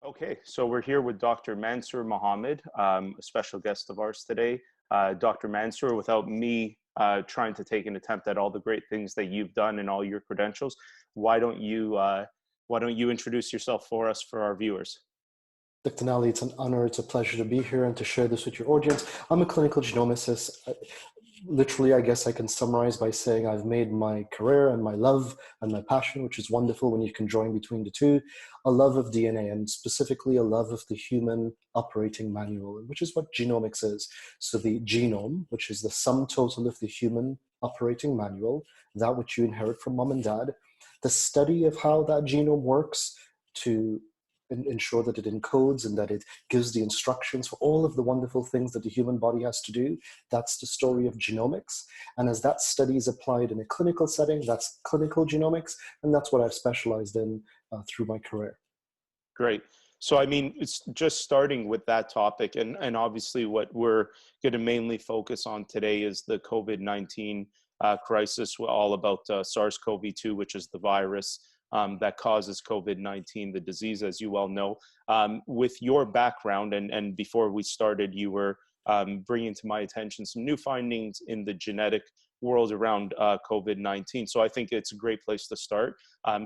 Okay, so we're here with Dr. Mansoor Mohammed, a special guest of ours today. Dr. Mansoor, without me trying to take an attempt at all the great things that you've done and all your credentials, why don't you introduce yourself for us for our viewers? Dr. Nalli, it's an honor, it's a pleasure to be here and to share this with your audience. I'm a clinical genomicist. Literally, I guess I can summarize by saying I've made my career and my love and my passion, which is wonderful when you can join between the two, a love of DNA, and specifically a love of the human operating manual, which is what genomics is. So the genome, which is the sum total of the human operating manual, that which you inherit from mom and dad, the study of how that genome works to ensure that it encodes and that it gives the instructions for all of the wonderful things that the human body has to do. That's the story of genomics. And as that study is applied in a clinical setting, that's clinical genomics. And that's what I've specialized in through my career. Great. So, I mean, it's just starting with that topic, and obviously what we're going to mainly focus on today is the COVID-19 crisis, all about SARS-CoV-2, which is the virus that causes COVID-19, the disease, as you well know. With your background, and before we started, you were bringing to my attention some new findings in the genetic world around COVID-19. So I think it's a great place to start.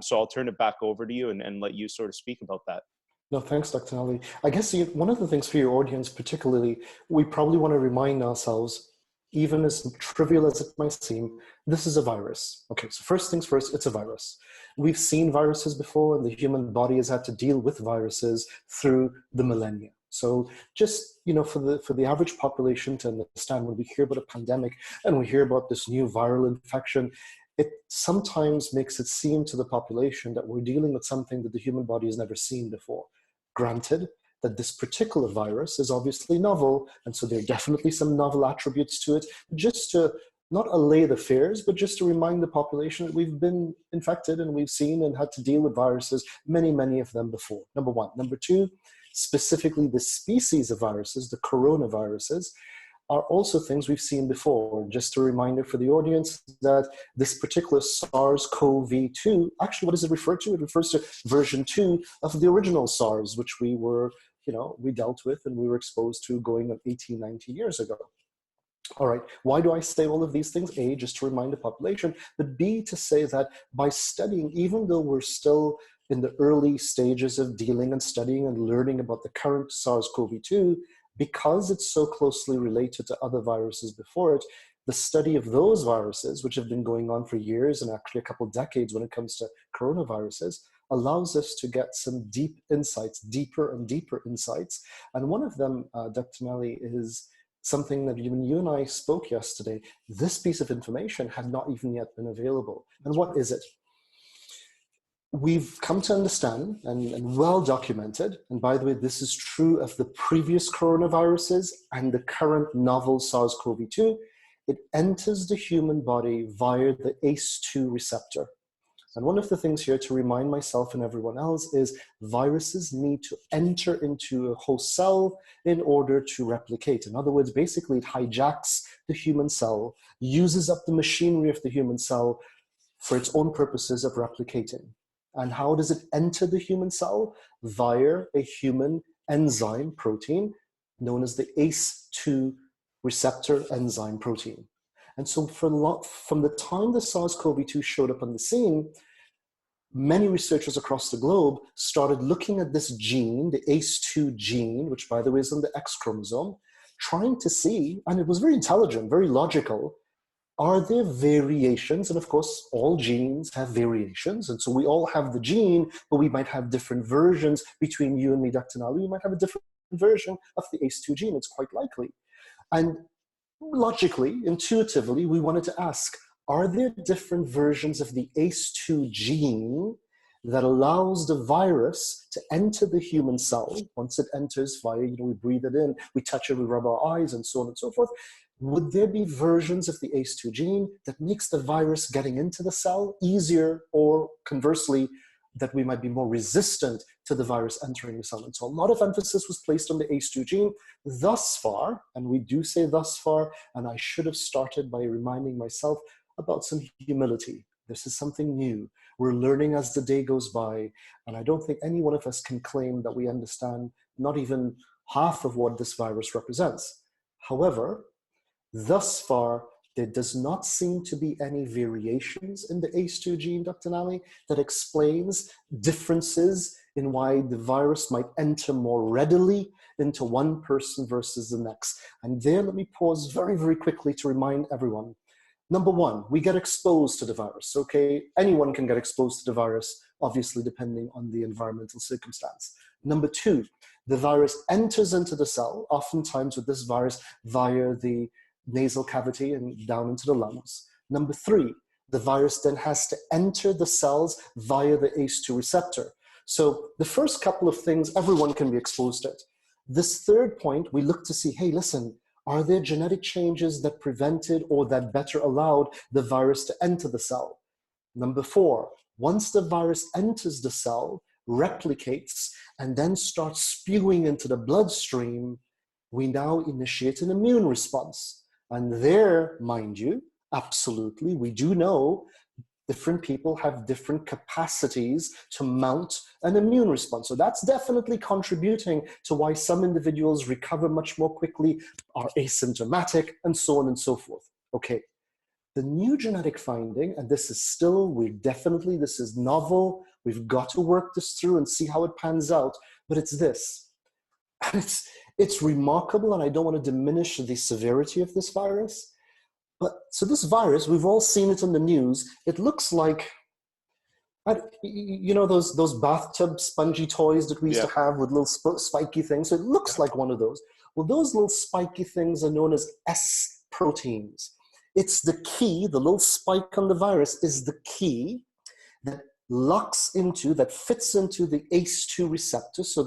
So I'll turn it back over to you and let you sort of speak about that. No, thanks, Dr. Ali. I guess one of the things for your audience particularly, we probably want to remind ourselves, even as trivial as it might seem, this is a virus. Okay, so first things first, it's a virus. We've seen viruses before, and the human body has had to deal with viruses through the millennia. So just, for the average population to understand, when we hear about a pandemic and we hear about this new viral infection, it sometimes makes it seem to the population that we're dealing with something that the human body has never seen before. Granted that this particular virus is obviously novel, and so there are definitely some novel attributes to it, just to not allay the fears, but just to remind the population that we've been infected and we've seen and had to deal with viruses, many, many of them before, number one. Number two, specifically the species of viruses, the coronaviruses, are also things we've seen before. Just a reminder for the audience that this particular SARS-CoV-2, actually, what does it refer to? It refers to version 2 of the original SARS, which we dealt with and we were exposed to going on 18, 19 years ago. All right, why do I say all of these things? A, just to remind the population, but B, to say that by studying, even though we're still in the early stages of dealing and studying and learning about the current SARS-CoV-2, because it's so closely related to other viruses before it, the study of those viruses, which have been going on for years and actually a couple decades when it comes to coronaviruses, allows us to get some deep insights, deeper and deeper insights. And one of them, Dr. Nalli, is something that when you and I spoke yesterday, this piece of information had not even yet been available. And what is it? We've come to understand and well documented, and by the way, this is true of the previous coronaviruses and the current novel SARS-CoV-2, it enters the human body via the ACE2 receptor. And one of the things here to remind myself and everyone else is viruses need to enter into a host cell in order to replicate. In other words, basically it hijacks the human cell, uses up the machinery of the human cell for its own purposes of replicating. And how does it enter the human cell? Via a human enzyme protein known as the ACE2 receptor enzyme protein. And so from the time the SARS-CoV-2 showed up on the scene, many researchers across the globe started looking at this gene, the ACE2 gene, which by the way is on the X chromosome, trying to see, and it was very intelligent, very logical, are there variations? And of course, all genes have variations. And so we all have the gene, but we might have different versions between you and me, Dr. Nalli. We might have a different version of the ACE2 gene. It's quite likely. And logically, intuitively, we wanted to ask, are there different versions of the ACE2 gene that allows the virus to enter the human cell? Once it enters via, we breathe it in, we touch it, we rub our eyes, and so on and so forth. Would there be versions of the ACE2 gene that makes the virus getting into the cell easier, or conversely, that we might be more resistant to the virus entering the cell? And so a lot of emphasis was placed on the ACE2 gene thus far, and we do say thus far, and I should have started by reminding myself about some humility. This is something new. We're learning as the day goes by. And I don't think any one of us can claim that we understand not even half of what this virus represents. However, thus far, there does not seem to be any variations in the ACE2 gene, Dr. Nalli, that explains differences in why the virus might enter more readily into one person versus the next. And there, let me pause very, very quickly to remind everyone. Number one, we get exposed to the virus, okay? Anyone can get exposed to the virus, obviously depending on the environmental circumstance. Number two, the virus enters into the cell, oftentimes with this virus via the nasal cavity and down into the lungs. Number three, the virus then has to enter the cells via the ACE2 receptor. So the first couple of things, everyone can be exposed to it. This third point, we look to see, hey, listen, are there genetic changes that prevented or that better allowed the virus to enter the cell? Number four, once the virus enters the cell, replicates, and then starts spewing into the bloodstream, we now initiate an immune response. And there, mind you, absolutely, we do know different people have different capacities to mount an immune response. So that's definitely contributing to why some individuals recover much more quickly, are asymptomatic, and so on and so forth. Okay, the new genetic finding, and this is still, this is novel, we've got to work this through and see how it pans out, but it's this. And it's remarkable, and I don't want to diminish the severity of this virus. But so this virus, we've all seen it in the news. It looks like, you know, those bathtub spongy toys that we used to have with little spiky things. So it looks like one of those. Well, those little spiky things are known as S proteins. It's the key, the little spike on the virus is the key that that fits into the ACE2 receptor. So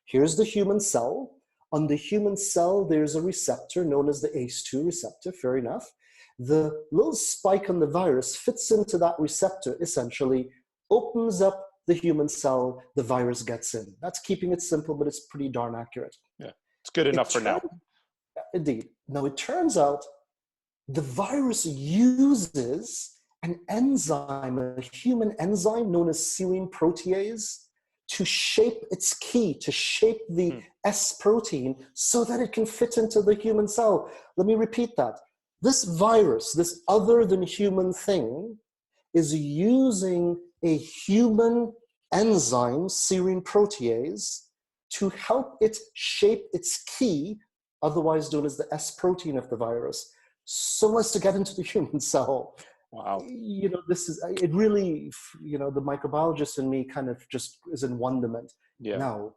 here's the human cell. On the human cell, there's a receptor known as the ACE2 receptor, fair enough. The little spike on the virus fits into that receptor, essentially opens up the human cell, the virus gets in. That's keeping it simple, but it's pretty darn accurate. Yeah, it's good enough for now. Indeed. Now, it turns out the virus uses an enzyme, a human enzyme known as serine protease, to shape its key, to shape the S protein so that it can fit into the human cell. Let me repeat that. This virus, this other than human thing, is using a human enzyme, serine protease, to help it shape its key, otherwise known as the S protein of the virus, so as to get into the human cell. Wow. You know, it really, you know, the microbiologist in me kind of just is in wonderment. Yeah. Now,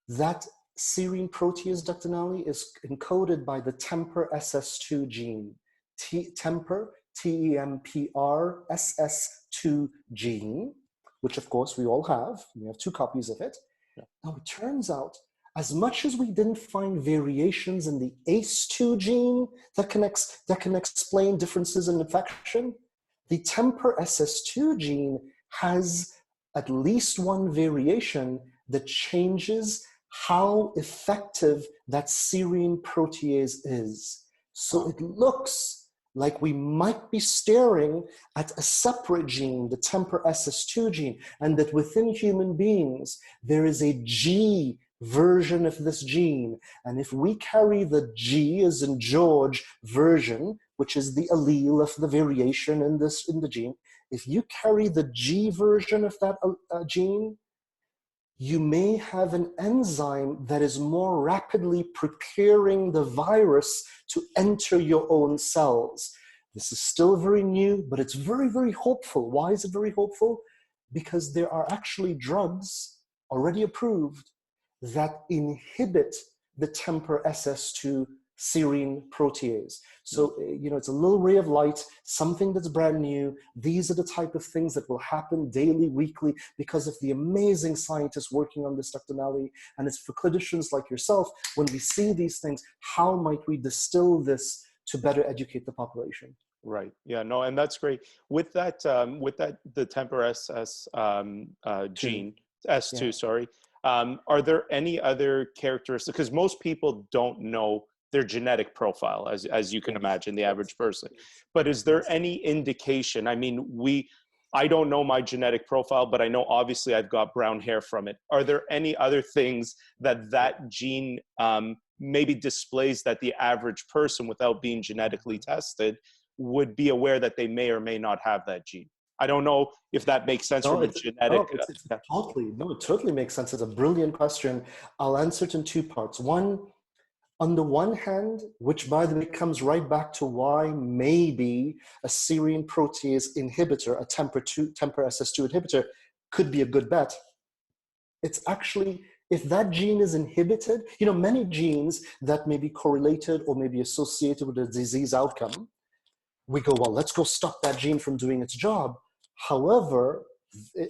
that serine protease, Dr. Nalli, is encoded by the TEMPR SS2 gene. TEMPR, TEMPR SS2 gene, which of course we all have. We have 2 copies of it. Yeah. Now, it turns out, as much as we didn't find variations in the ACE2 gene that can explain differences in infection, the TEMPR SS2 gene has at least one variation that changes how effective that serine protease is. So it looks like we might be staring at a separate gene, the TEMPR SS2 gene, and that within human beings, there is a G version of this gene. And if we carry the G as in George version, which is the allele of the variation in the gene, if you carry the G version of that gene, you may have an enzyme that is more rapidly preparing the virus to enter your own cells. This is still very new, but it's very, very hopeful. Why is it very hopeful? Because there are actually drugs already approved that inhibit the TEMPR SS2 serine protease. So, you know, it's a little ray of light, something that's brand new. These are the type of things that will happen daily, weekly, because of the amazing scientists working on this, Dr. Nalli. And it's for clinicians like yourself, when we see these things, how might we distill this to better educate the population? Right. Yeah. No. And that's great. With that, the TEMPR SS gene, S2. Sorry. Are there any other characteristics? Because most people don't know their genetic profile, as you can imagine, the average person. But is there any indication? I mean, I don't know my genetic profile, but I know obviously I've got brown hair from it. Are there any other things that gene maybe displays that the average person, without being genetically tested, would be aware that they may or may not have that gene? I don't know if that makes sense No, from a genetic. it's totally, no, it totally makes sense. It's a brilliant question. I'll answer it in two parts. One, on the one hand, which by the way comes right back to why maybe a serine protease inhibitor, a temper SS2 inhibitor, could be a good bet. It's actually, if that gene is inhibited, many genes that may be correlated or may be associated with a disease outcome, we go, well, let's go stop that gene from doing its job. However,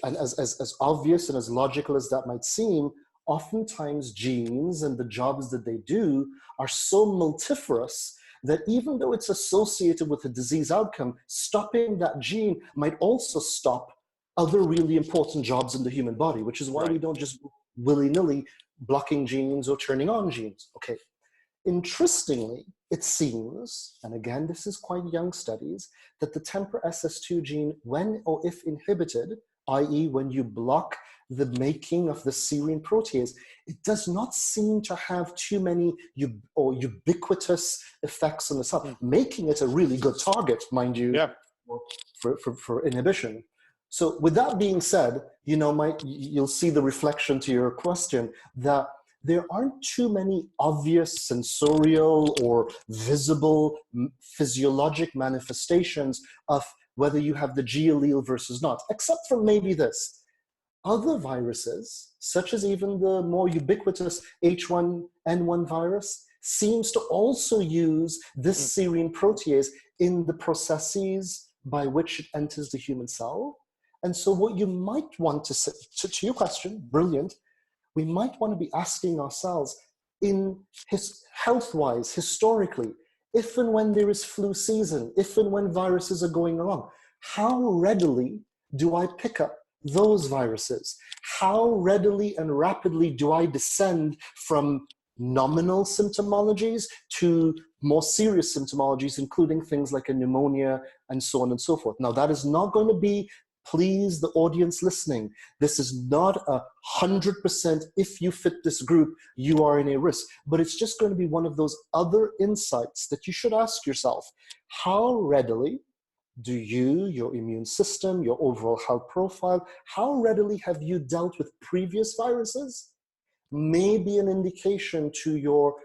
and as obvious and as logical as that might seem, oftentimes genes and the jobs that they do are so multifarious that even though it's associated with a disease outcome, stopping that gene might also stop other really important jobs in the human body, which is why we don't just willy-nilly blocking genes or turning on genes. Okay. Interestingly, it seems, and again, this is quite young studies, that the temper SS2 gene, when or if inhibited, i.e. when you block the making of the serine protease, it does not seem to have too many ubiquitous effects on the cell, making it a really good target, mind you, for inhibition. So with that being said, you'll see the reflection to your question that there aren't too many obvious sensorial or visible physiologic manifestations of whether you have the G allele versus not, except for maybe this. Other viruses, such as even the more ubiquitous H1N1 virus, seems to also use this serine protease in the processes by which it enters the human cell. And so what you might want to say, to your question, brilliant, we might want to be asking ourselves, health-wise, historically, if and when there is flu season, if and when viruses are going around, how readily do I pick up those viruses? How readily and rapidly do I descend from nominal symptomologies to more serious symptomologies, including things like a pneumonia and so on and so forth? Now, that is not going to be, please, the audience listening, this is not 100% if you fit this group, you are in a risk, but it's just going to be one of those other insights that you should ask yourself. How readily do you, your immune system, your overall health profile, how readily have you dealt with previous viruses? Maybe an indication to your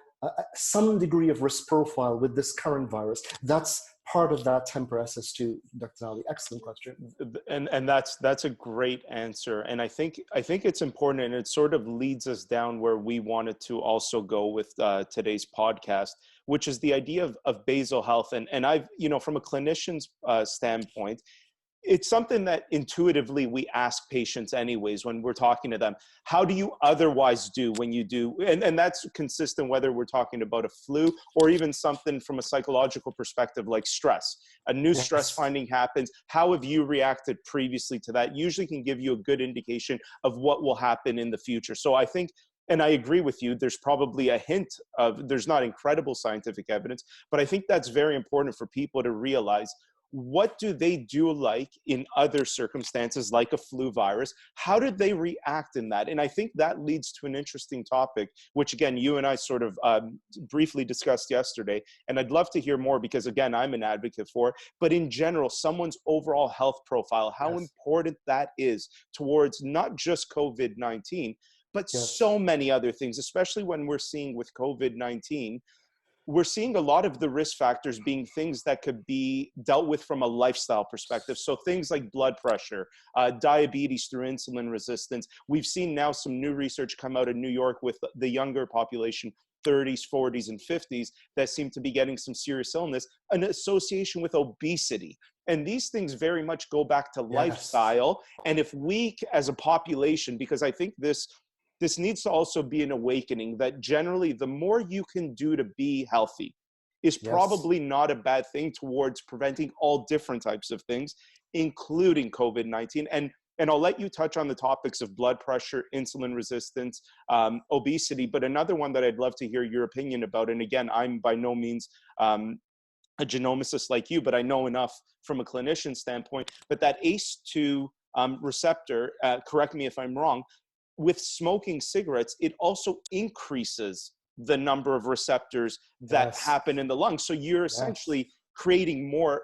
some degree of risk profile with this current virus. That's part of that temper SS2, Dr. Nalli. Excellent question. And that's a great answer. And I think it's important, and it sort of leads us down where we wanted to also go with today's podcast, which is the idea of basal health. And I've, from a clinician's standpoint, it's something that intuitively we ask patients anyways when we're talking to them. How do you otherwise do when you do? And that's consistent whether we're talking about a flu or even something from a psychological perspective like stress. A new stress finding happens. How have you reacted previously to that? Usually can give you a good indication of what will happen in the future. So I think, and I agree with you, there's probably a hint of, there's not incredible scientific evidence, but I think that's very important for people to realize. What do they do like in other circumstances, like a flu virus? How did they react in that? And I think that leads to an interesting topic, which again, you and I sort of briefly discussed yesterday. And I'd love to hear more because again, I'm an advocate for it. But in general, someone's overall health profile, how important that is towards not just COVID-19, but so many other things, especially when we're seeing with COVID-19, we're seeing a lot of the risk factors being things that could be dealt with from a lifestyle perspective. So things like blood pressure, diabetes through insulin resistance. We've seen now some new research come out of New York with the younger population, 30s, 40s, and 50s, that seem to be getting some serious illness, an association with obesity. And these things very much go back to lifestyle. And if we as a population, because I think this needs to also be an awakening that generally the more you can do to be healthy is probably not a bad thing towards preventing all different types of things, including COVID-19. And and I'll let you touch on the topics of blood pressure, insulin resistance, obesity, but another one that I'd love to hear your opinion about, and again, I'm by no means a genomicist like you, but I know enough from a clinician standpoint, but that ACE2 receptor, correct me if I'm wrong, with smoking cigarettes, it also increases the number of receptors that happen in the lungs. So you're essentially creating more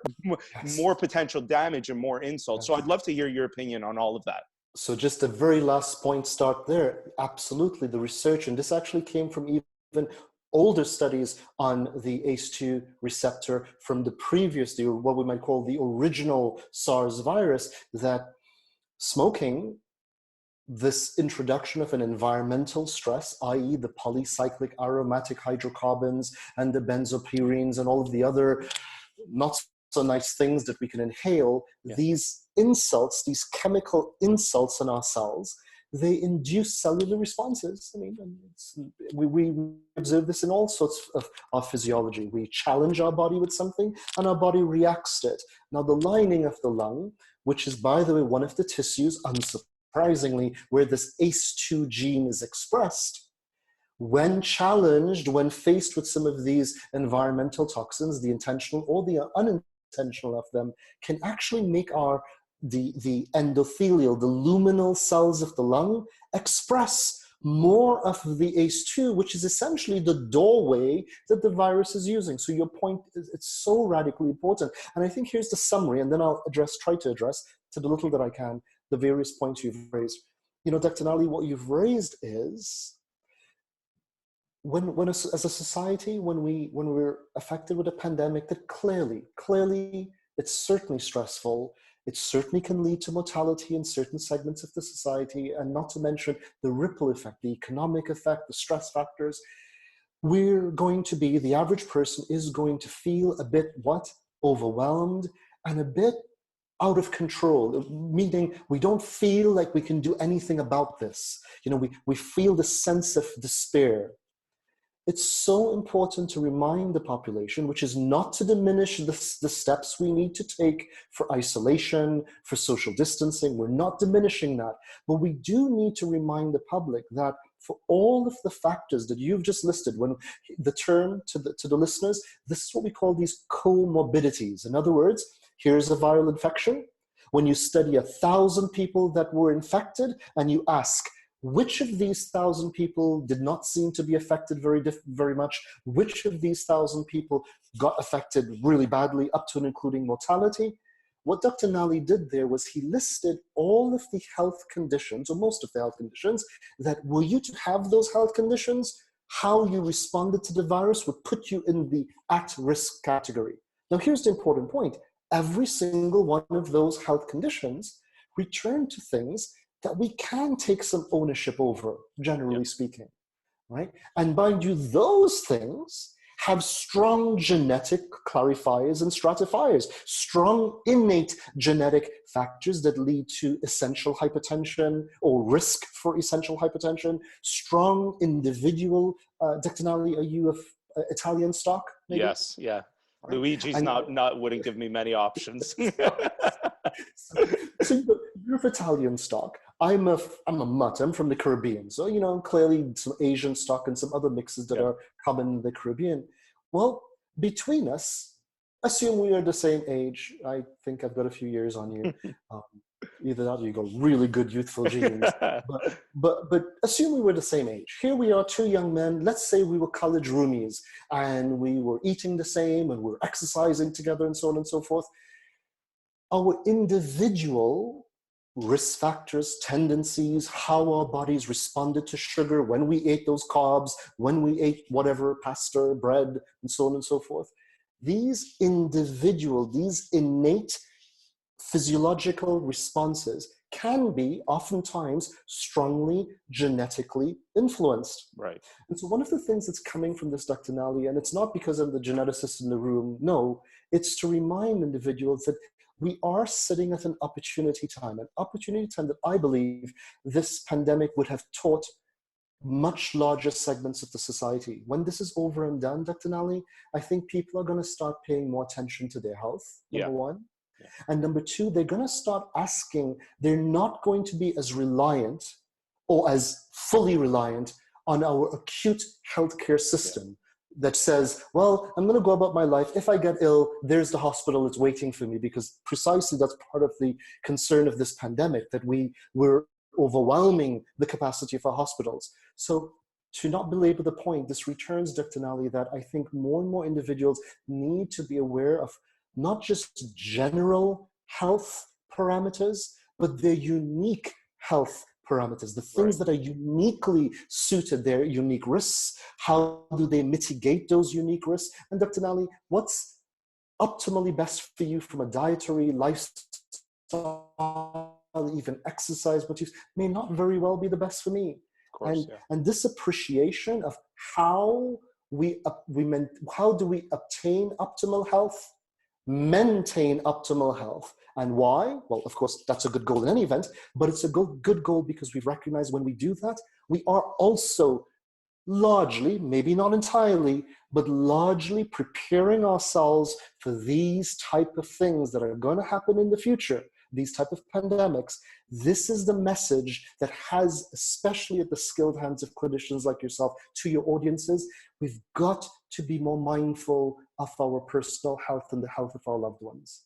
potential damage and more insult. So I'd love to hear your opinion on all of that. So just the very last point, start there. Absolutely, the research, and this actually came from even older studies on the ACE2 receptor from the previous, what we might call the original SARS virus, that smoking, this introduction of an environmental stress, i.e. the polycyclic aromatic hydrocarbons and the benzopyrenes and all of the other not so nice things that we can inhale, these insults, these chemical insults in our cells, they induce cellular responses. I mean, we observe this in all sorts of physiology. We challenge our body with something and our body reacts to it. Now, the lining of the lung, which is, by the way, one of the tissues, unsurprisingly, where this ACE2 gene is expressed, when challenged, when faced with some of these environmental toxins, the intentional or the unintentional of them, can actually make the endothelial, the luminal cells of the lung express more of the ACE2, which is essentially the doorway that the virus is using. So your point is, it's so radically important. And I think here's the summary, and then I'll try to address, to the little that I can, the various points you've raised. You know, Dr. Nalli, what you've raised is, as a society, when we're affected with a pandemic that clearly, it's certainly stressful, it certainly can lead to mortality in certain segments of the society, and not to mention the ripple effect, the economic effect, the stress factors, the average person is going to feel a bit overwhelmed and a bit out of control, meaning we don't feel like we can do anything about this. You know, we feel the sense of despair. It's so important to remind the population, which is not to diminish the steps we need to take for isolation, for social distancing. We're not diminishing that. But we do need to remind the public that for all of the factors that you've just listed, when the term to the listeners, this is what we call these comorbidities. In other words, here's a viral infection. When you study 1,000 people that were infected and you ask, which of these 1,000 people did not seem to be affected very much? Which of these 1,000 people got affected really badly, up to and including mortality? What Dr. Nalli did there was he listed all of the health conditions, or most of the health conditions, that were you to have those health conditions, how you responded to the virus would put you in the at-risk category. Now, here's the important point. Every single one of those health conditions return to things that we can take some ownership over, generally speaking, right? And mind you, those things have strong genetic clarifiers and stratifiers, strong innate genetic factors that lead to essential hypertension or risk for essential hypertension, strong individual, Dr. Nalli, are you of Italian stock? Maybe? Yes, yeah. Right. Luigi's wouldn't give me many options. So you're of Italian stock. I'm a mutt. I'm from the Caribbean. So, you know, clearly some Asian stock and some other mixes that are common in the Caribbean. Well, between us, assume we are the same age. I think I've got a few years on you. Either that or you got really good youthful genes. But assume we were the same age. Here we are, two young men. Let's say we were college roomies and we were eating the same and we're exercising together and so on and so forth. Our individual risk factors, tendencies, how our bodies responded to sugar, when we ate those carbs, when we ate whatever, pasta, bread, and so on and so forth. These individual, these innate physiological responses can be oftentimes strongly genetically influenced. Right. And so one of the things that's coming from this, Dr. Nalli, and it's not because I'm the geneticist in the room, no, it's to remind individuals that we are sitting at an opportunity time that I believe this pandemic would have taught much larger segments of the society. When this is over and done, Dr. Nalli, I think people are going to start paying more attention to their health, number one. Yeah. And number two, they're going to start asking, they're not going to be as reliant or as fully reliant on our acute healthcare system that says, well, I'm going to go about my life. If I get ill, there's the hospital that's waiting for me, because precisely that's part of the concern of this pandemic, that we were overwhelming the capacity of our hospitals. So to not belabor the point, this returns, Dr. Nalli, that I think more and more individuals need to be aware of not just general health parameters, but their unique health parameters, the things that are uniquely suited, their unique risks. How do they mitigate those unique risks? And Dr. Nalli, what's optimally best for you from a dietary, lifestyle, even exercise motifs may not very well be the best for me. Of course, And this appreciation of how how do we obtain optimal health, maintain optimal health, and why? Well, of course, that's a good goal in any event, but it's a good goal because we recognize when we do that, we are also largely, maybe not entirely, but largely preparing ourselves for these type of things that are going to happen in the future, these type of pandemics. This is the message that has, especially at the skilled hands of clinicians like yourself, to your audiences. We've got to be more mindful of our personal health and the health of our loved ones.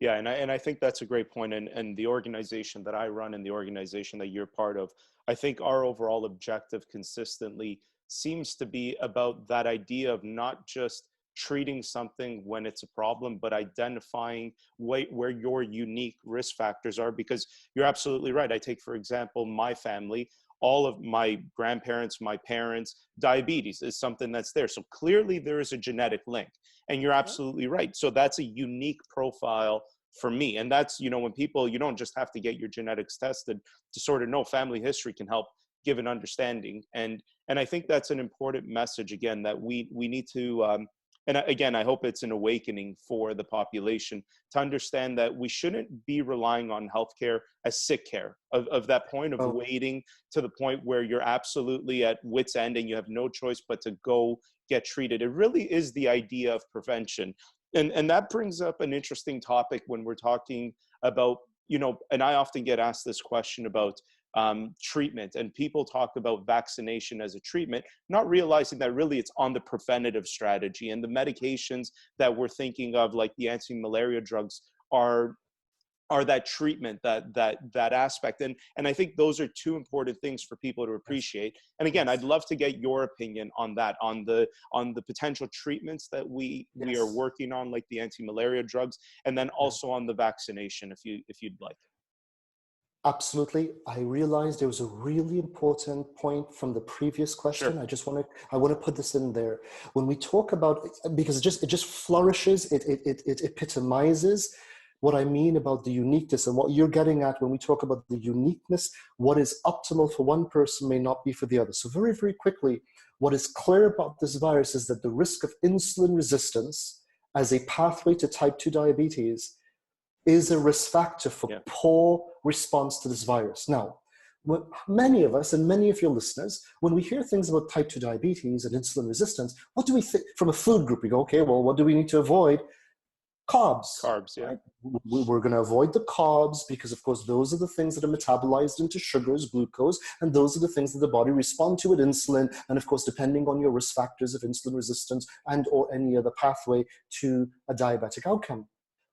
Yeah, and I think that's a great point. And the organization that I run and the organization that you're part of, I think our overall objective consistently seems to be about that idea of not just treating something when it's a problem, but identifying where your unique risk factors are. Because you're absolutely right. I take, for example, my family, all of my grandparents, my parents, diabetes is something that's there. So clearly there is a genetic link. And you're absolutely right. So that's a unique profile for me. And that's, when people, you don't just have to get your genetics tested to sort of know. Family history can help give an understanding. And I think that's an important message, again, that we need to, and again, I hope it's an awakening for the population to understand that we shouldn't be relying on healthcare as sick care, of that point of waiting to the point where you're absolutely at wit's end and you have no choice but to go get treated. It really is the idea of prevention. And that brings up an interesting topic when we're talking about, and I often get asked this question about treatment, and people talk about vaccination as a treatment, not realizing that really it's on the preventative strategy, and the medications that we're thinking of, like the anti-malaria drugs, are that treatment, that aspect. And I think those are two important things for people to appreciate. And again, I'd love to get your opinion on that, on the potential treatments that we are working on, like the anti-malaria drugs, and then also on the vaccination, if you'd like. Absolutely. I realized there was a really important point from the previous question. Sure. I want to put this in there. When we talk about, because it just flourishes, it epitomizes what I mean about the uniqueness, and what you're getting at when we talk about the uniqueness. What is optimal for one person may not be for the other. So very, very quickly, what is clear about this virus is that the risk of insulin resistance as a pathway to type 2 diabetes is a risk factor for poor response to this virus. Now, many of us and many of your listeners, when we hear things about type 2 diabetes and insulin resistance, what do we think from a food group? We go, okay, well, what do we need to avoid? Carbs. Right? We're going to avoid the carbs because, of course, those are the things that are metabolized into sugars, glucose, and those are the things that the body responds to with insulin. And, of course, depending on your risk factors of insulin resistance and or any other pathway to a diabetic outcome.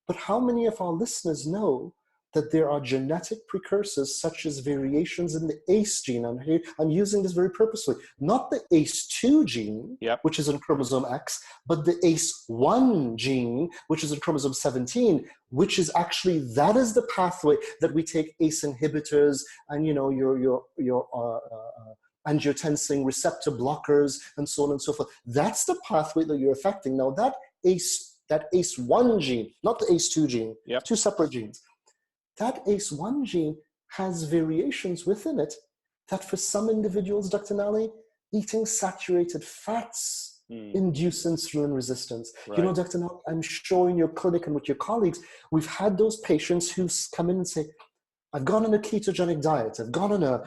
But how many of our listeners know that there are genetic precursors such as variations in the ACE gene? And here, I'm using this very purposely. Not the ACE2 gene, which is in chromosome X, but the ACE1 gene, which is in chromosome 17, which is actually, that is the pathway that we take ACE inhibitors and, your angiotensin receptor blockers and so on and so forth. That's the pathway that you're affecting. Now, that ACE1 gene, not the ACE2 gene, two separate genes. That ACE1 gene has variations within it that for some individuals, Dr. Nalli, eating saturated fats induce insulin resistance. Right. Dr. Nalli, I'm sure in your clinic and with your colleagues, we've had those patients who come in and say, I've gone on a ketogenic diet. I've gone on a,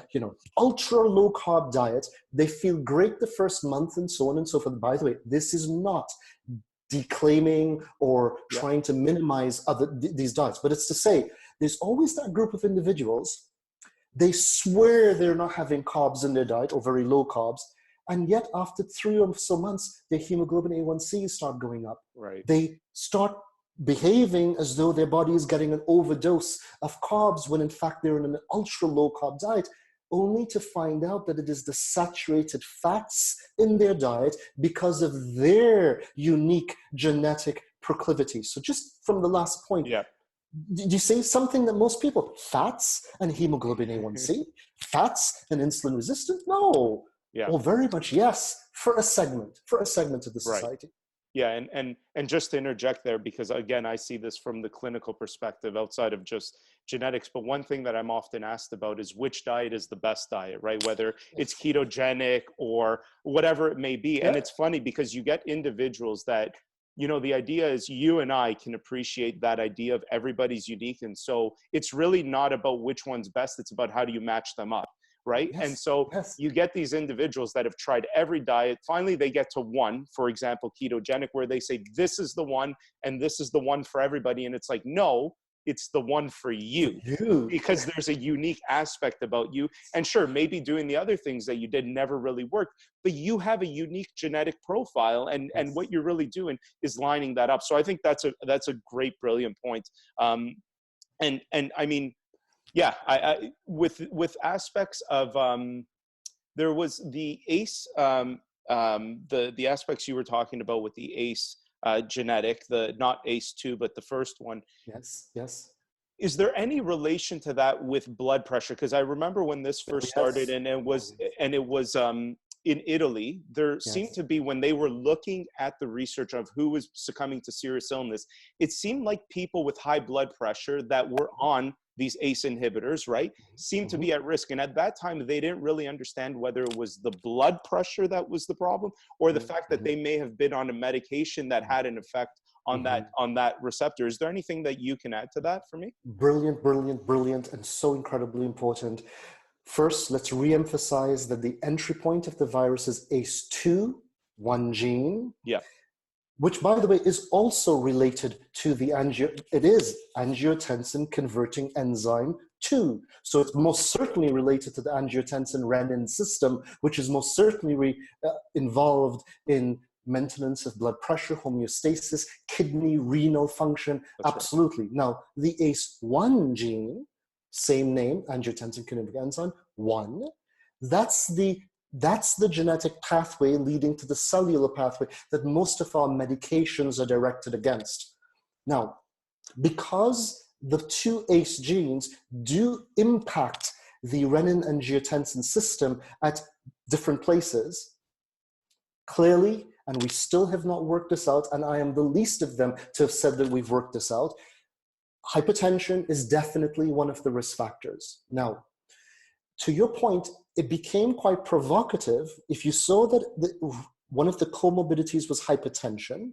ultra low carb diet. They feel great the first month and so on and so forth. By the way, this is not declaiming or trying to minimize these diets, but it's to say there's always that group of individuals. They swear they're not having carbs in their diet or very low carbs, and yet after 3 or so months, their hemoglobin A1Cs start going up. Right. They start behaving as though their body is getting an overdose of carbs when in fact they're in an ultra low carb diet, only to find out that it is the saturated fats in their diet because of their unique genetic proclivity. So just from the last point, did you say something that most people, fats and hemoglobin A1C, fats and insulin resistant? No. Well, very much yes, for a segment of the society. Yeah, and just to interject there, because again, I see this from the clinical perspective outside of just genetics, but one thing that I'm often asked about is which diet is the best diet, right? Whether it's ketogenic or whatever it may be. And it's funny because you get individuals that, you know, the idea is you and I can appreciate that idea of everybody's unique. And so it's really not about which one's best, it's about how do you match them up. Right. And so you get these individuals that have tried every diet. Finally, they get to one, for example, ketogenic, where they say, this is the one and this is the one for everybody. And it's like, no, it's the one for you, because there's a unique aspect about you. And sure, maybe doing the other things that you did never really worked, but you have a unique genetic profile, and what you're really doing is lining that up. So I think that's a great, brilliant point. And I mean, yeah, I with aspects of there was the ACE, the aspects you were talking about with the ACE genetic, the not ACE2, but the first one. Yes. Is there any relation to that with blood pressure? Because I remember when this first started, and it was in Italy, there seemed to be, when they were looking at the research of who was succumbing to serious illness, it seemed like people with high blood pressure that were on these ACE inhibitors, right, seemed to be at risk. And at that time, they didn't really understand whether it was the blood pressure that was the problem or the fact that they may have been on a medication that had an effect on that receptor. Is there anything that you can add to that for me? Brilliant, and so incredibly important. First, let's re-emphasize that the entry point of the virus is ACE2, one gene. Yeah. Which, by the way, is also related to the angiotensin converting enzyme 2. So it's most certainly related to the angiotensin renin system, which is most certainly involved in maintenance of blood pressure, homeostasis, kidney, renal function. That's absolutely. Right. Now, the ACE1 gene, same name, angiotensin converting enzyme 1, that's the genetic pathway leading to the cellular pathway that most of our medications are directed against. Now, because the two ACE genes do impact the renin-angiotensin system at different places, clearly, and we still have not worked this out, and I am the least of them to have said that we've worked this out, hypertension is definitely one of the risk factors. Now, to your point, it became quite provocative if you saw that one of the comorbidities was hypertension,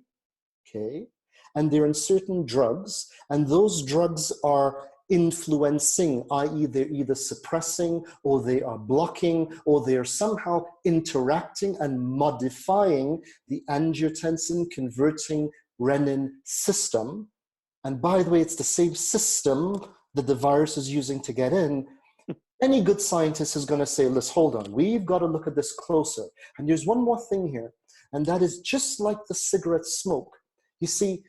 okay, and they're in certain drugs, and those drugs are influencing, i.e. they're either suppressing or they are blocking or they are somehow interacting and modifying the angiotensin converting renin system. And by the way, it's the same system that the virus is using to get in. Any good scientist is going to say, let's hold on, we've got to look at this closer. And there's one more thing here, and that is just like the cigarette smoke. You see,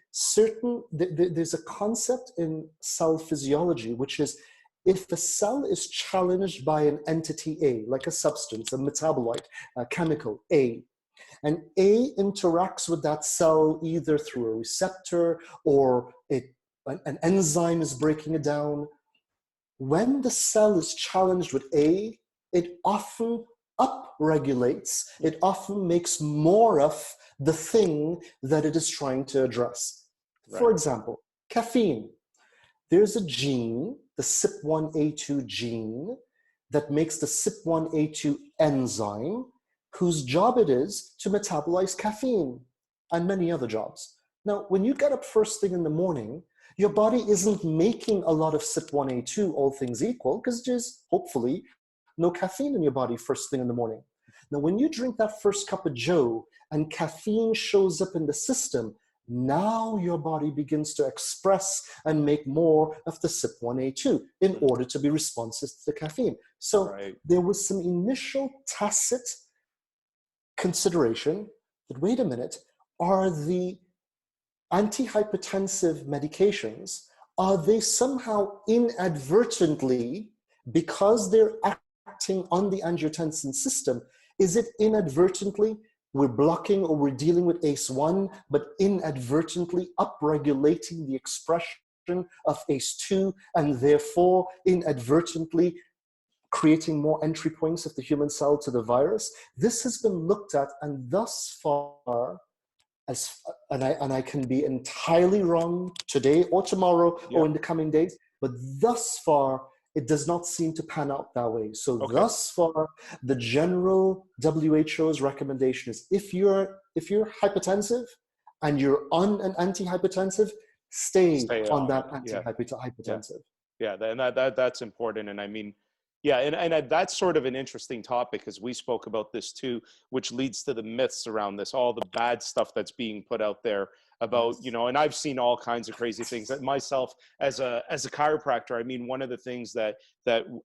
there's a concept in cell physiology, which is if a cell is challenged by an entity A, like a substance, a metabolite, a chemical A, and A interacts with that cell either through a receptor or an enzyme is breaking it down. When the cell is challenged with A, it often upregulates, it often makes more of the thing that it is trying to address. Right. For example, caffeine. There's a gene, the CYP1A2 gene, that makes the CYP1A2 enzyme, whose job it is to metabolize caffeine and many other jobs. Now, when you get up first thing in the morning, your body isn't making a lot of CYP1A2, all things equal, because there's hopefully no caffeine in your body first thing in the morning. Now, when you drink that first cup of joe and caffeine shows up in the system, Now your body begins to express and make more of the CYP1A2 in order to be responsive to the caffeine. So there was some initial tacit consideration that, wait a minute, are the antihypertensive medications, are they somehow inadvertently, because they're acting on the angiotensin system, is it inadvertently we're blocking or we're dealing with ACE1, but inadvertently upregulating the expression of ACE2, and therefore inadvertently creating more entry points of the human cell to the virus? This has been looked at, and thus far, and I can be entirely wrong today or tomorrow or in the coming days, but thus far, it does not seem to pan out that way. So thus far, the general WHO's recommendation is if you're hypertensive and you're on an antihypertensive, stay on that antihypertensive. Yeah, and that's important. And I mean, yeah, and that's sort of an interesting topic, because we spoke about this too, which leads to the myths around this, all the bad stuff that's being put out there about, you know, and I've seen all kinds of crazy things. Myself, as a chiropractor, I mean, one of the things that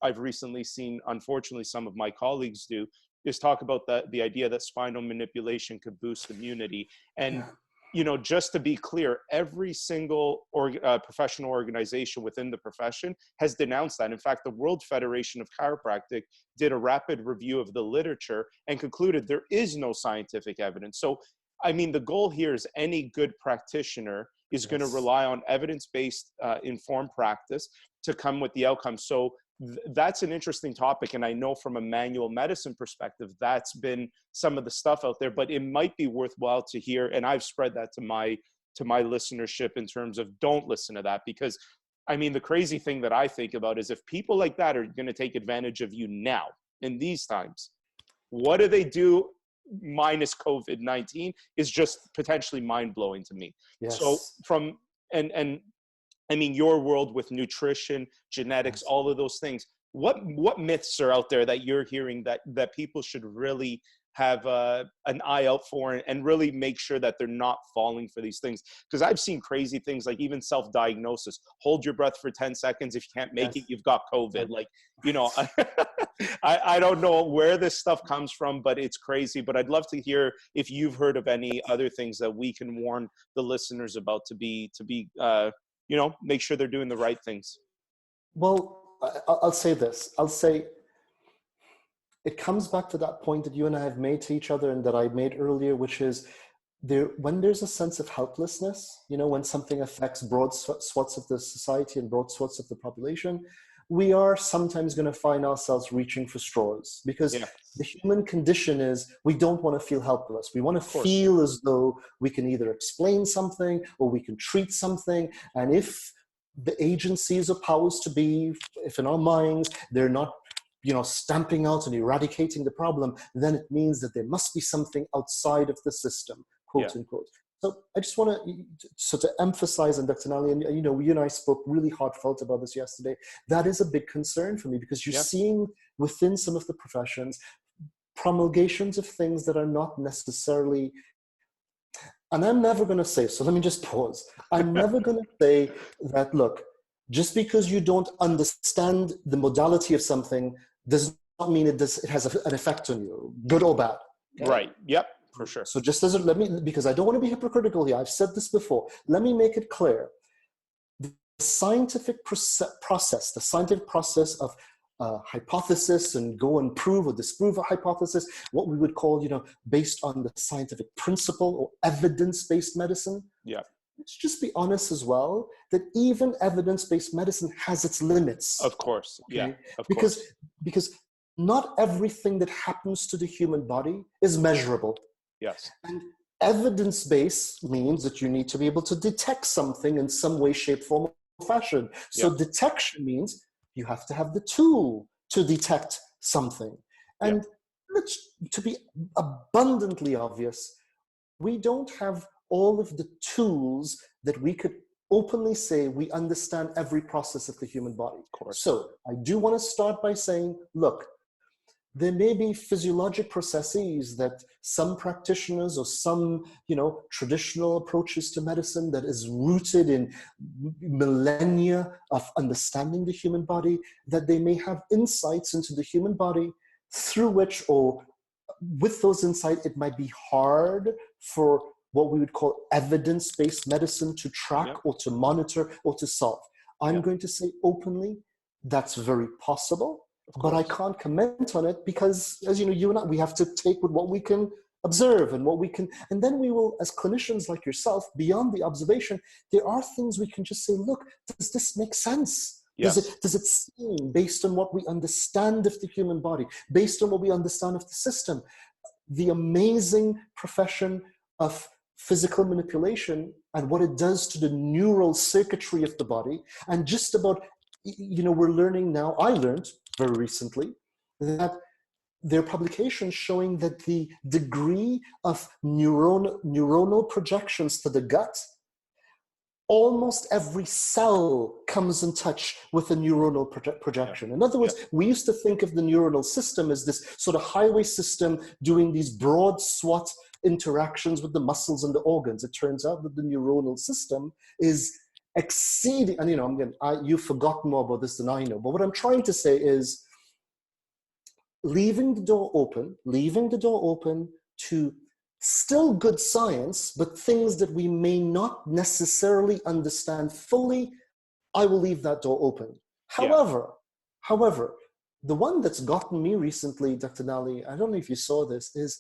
I've recently seen, unfortunately, some of my colleagues do, is talk about the idea that spinal manipulation could boost immunity. And you know, just to be clear, every single professional organization within the profession has denounced that. In fact, the World Federation of Chiropractic did a rapid review of the literature and concluded there is no scientific evidence. So, I mean, the goal here is any good practitioner is going to rely on evidence-based informed practice to come with the outcome. So that's an interesting topic. And I know from a manual medicine perspective, that's been some of the stuff out there, but it might be worthwhile to hear. And I've spread that to my listenership in terms of don't listen to that, because I mean, the crazy thing that I think about is if people like that are going to take advantage of you now in these times, what do they do minus COVID-19 is just potentially mind blowing to me. So and I mean, your world with nutrition, genetics, all of those things. What myths are out there that you're hearing that people should really have an eye out for, and really make sure that they're not falling for these things? Because I've seen crazy things, like even self-diagnosis. Hold your breath for 10 seconds. If you can't make it, you've got COVID. Like, you know, I don't know where this stuff comes from, but it's crazy. But I'd love to hear if you've heard of any other things that we can warn the listeners about to be you know, make sure they're doing the right things. Well, I'll say this. I'll say it comes back to that point that you and I have made to each other and that I made earlier, which is when there's a sense of helplessness, you know, when something affects broad swaths of the society and broad swaths of the population, we are sometimes going to find ourselves reaching for straws, because the human condition is we don't want to feel helpless. We want to feel as though we can either explain something or we can treat something. And if the agencies or powers to be, if in our minds they're not, you know, stamping out and eradicating the problem, then it means that there must be something outside of the system, quote unquote. So I just want to emphasize, and Dr. Nalli, and you know, you and I spoke really heartfelt about this yesterday. That is a big concern for me, because you're seeing within some of the professions promulgations of things that are not necessarily, and I'm never going to say, so let me just pause. I'm never going to say that, look, just because you don't understand the modality of something does not mean it has an effect on you, good or bad. Okay? Right. Yep. For sure. So just as because I don't want to be hypocritical here, I've said this before, let me make it clear. The scientific process, the scientific process of hypothesis and go and prove or disprove a hypothesis, what we would call, you know, based on the scientific principle or evidence-based medicine. Yeah. Let's just be honest as well, that even evidence-based medicine has its limits. Of course. Okay? Yeah. Of course. Because not everything that happens to the human body is measurable. Yes. And evidence-based means that you need to be able to detect something in some way, shape, form, or fashion. So detection means you have to have the tool to detect something. And to be abundantly obvious, we don't have all of the tools that we could openly say we understand every process of the human body. Of course. So I do want to start by saying, look, there may be physiologic processes that some practitioners or some, traditional approaches to medicine that is rooted in millennia of understanding the human body, that they may have insights into the human body through which, or with those insights, it might be hard for what we would call evidence-based medicine to track Yep. or to monitor or to solve. I'm Yep. going to say openly, that's very possible, but I course. can't comment on it because, as you know, you and I, we have to take with what we can observe and what we can, and then we will, as clinicians like yourself, beyond the observation, there are things we can just say, look, does this make sense? Yes. Does it seem, based on what we understand of the human body, based on what we understand of the system, the amazing profession of physical manipulation and what it does to the neural circuitry of the body, and just about, we're learning now, I learned very recently, that there are publications showing that the degree of neuronal projections to the gut, almost every cell comes in touch with a neuronal projection. Yeah. In other words, Yeah. we used to think of the neuronal system as this sort of highway system doing these broad swath interactions with the muscles and the organs. It turns out that the neuronal system is exceeding, and you've forgotten more about this than I know, but what I'm trying to say is leaving the door open to still good science, but things that we may not necessarily understand fully, I will leave that door open. Yeah. However, the one that's gotten me recently, Dr. Nalli, I don't know if you saw this, is